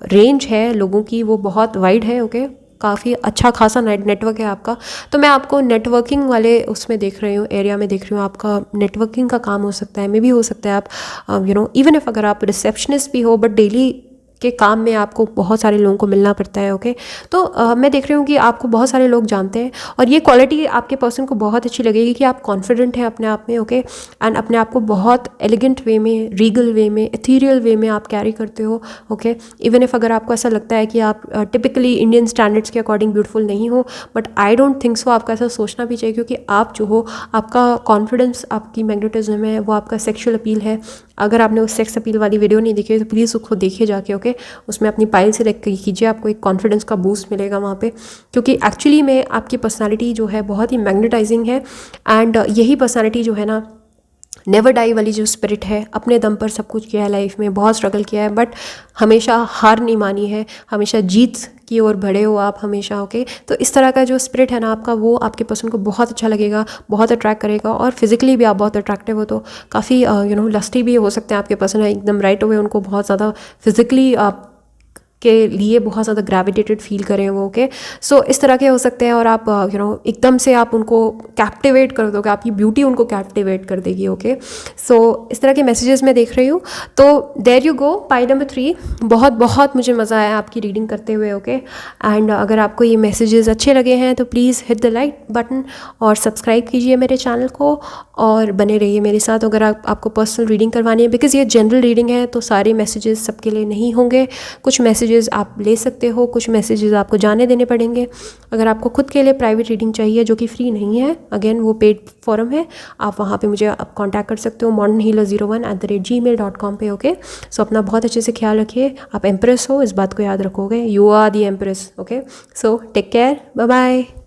रेंज है लोगों की वो बहुत वाइड है, ओके। काफ़ी अच्छा खासा नेटवर्क है आपका, तो मैं आपको नेटवर्किंग वाले उसमें देख रही हूँ, एरिया में देख रही हूँ। आपका नेटवर्किंग का काम हो सकता है, मे भी हो सकता है आप इवन इफ अगर आप रिसेप्शनिस्ट भी हो, बट डेली के काम में आपको बहुत सारे लोगों को मिलना पड़ता है। ओके, तो मैं देख रही हूँ कि आपको बहुत सारे लोग जानते हैं, और ये क्वालिटी आपके पर्सन को बहुत अच्छी लगेगी कि आप कॉन्फिडेंट हैं अपने आप में। ओके, एंड अपने आप को बहुत एलिगेंट वे में, रीगल वे में, एथीरियल वे में आप कैरी करते हो। ओके, इवन इफ अगर आपको ऐसा लगता है कि आप टिपिकली इंडियन स्टैंडर्ड्स के अकॉर्डिंग ब्यूटीफुल नहीं हो, but I don't think so. आपका ऐसा सोचना भी चाहिए, क्योंकि आप जो हो, आपका कॉन्फिडेंस, आपकी मैग्नेटिज्म है, वो आपका सेक्शुअल अपील है। अगर आपने उस सेक्स अपील वाली वीडियो नहीं देखी तो प्लीज़ उसको देखिए जाके। ओके, उसमें अपनी पाइल से देख कीजिए, आपको एक कॉन्फिडेंस का बूस्ट मिलेगा वहाँ पे, क्योंकि एक्चुअली में आपकी पर्सनालिटी जो है बहुत ही मैग्नेटाइजिंग है। एंड यही पर्सनालिटी जो है ना, नेवर डाई वाली जो स्पिरिट है, अपने दम पर सब कुछ किया है लाइफ में, बहुत स्ट्रगल किया है, बट हमेशा हार नहीं मानी है, हमेशा जीत की ओर बढ़े हो आप हमेशा। ओके, तो इस तरह का जो स्पिरिट है ना आपका, वो आपके पर्सन को बहुत अच्छा लगेगा, बहुत अट्रैक्ट करेगा। और फिजिकली भी आप बहुत अट्रैक्टिव हो, तो काफ़ी लस्टी भी हो सकते हैं आपके पर्सन है एकदम राइट अवे, उनको बहुत ज़्यादा फिजिकली आप के लिए बहुत ज़्यादा ग्रेविटेटेड फील करें वो। ओके, सो इस तरह के हो सकते हैं, और आप एकदम से आप उनको कैप्टिवेट कर दोगे, आपकी ब्यूटी उनको कैप्टिवेट कर देगी। ओके, सो इस तरह के मैसेजेस मैं देख रही हूँ। तो there you go, pile number 3। बहुत बहुत मुझे मज़ा आया आपकी रीडिंग करते हुए। ओके, एंड अगर आपको ये मैसेजेस अच्छे लगे हैं तो please hit the like button और सब्सक्राइब कीजिए मेरे चैनल को, और बने रहिए मेरे साथ। अगर आपको पर्सनल रीडिंग करवानी है, बिकॉज़ ये जनरल रीडिंग है, तो सारे मैसेजेस सबके लिए नहीं होंगे। कुछ मैसेजेस आप ले सकते हो, कुछ मैसेजेस आपको जाने देने पड़ेंगे। अगर आपको खुद के लिए प्राइवेट रीडिंग चाहिए, जो कि फ्री नहीं है, अगेन वो पेड फॉरम है, आप वहाँ पे मुझे आप कांटेक्ट कर सकते हो modernhealer01@gmail.com पे। ओके, सो अपना बहुत अच्छे से ख्याल रखिए। आप एम्प्रेस हो, इस बात को याद रखोगे, you are the empress. Okay, so take care, bye bye.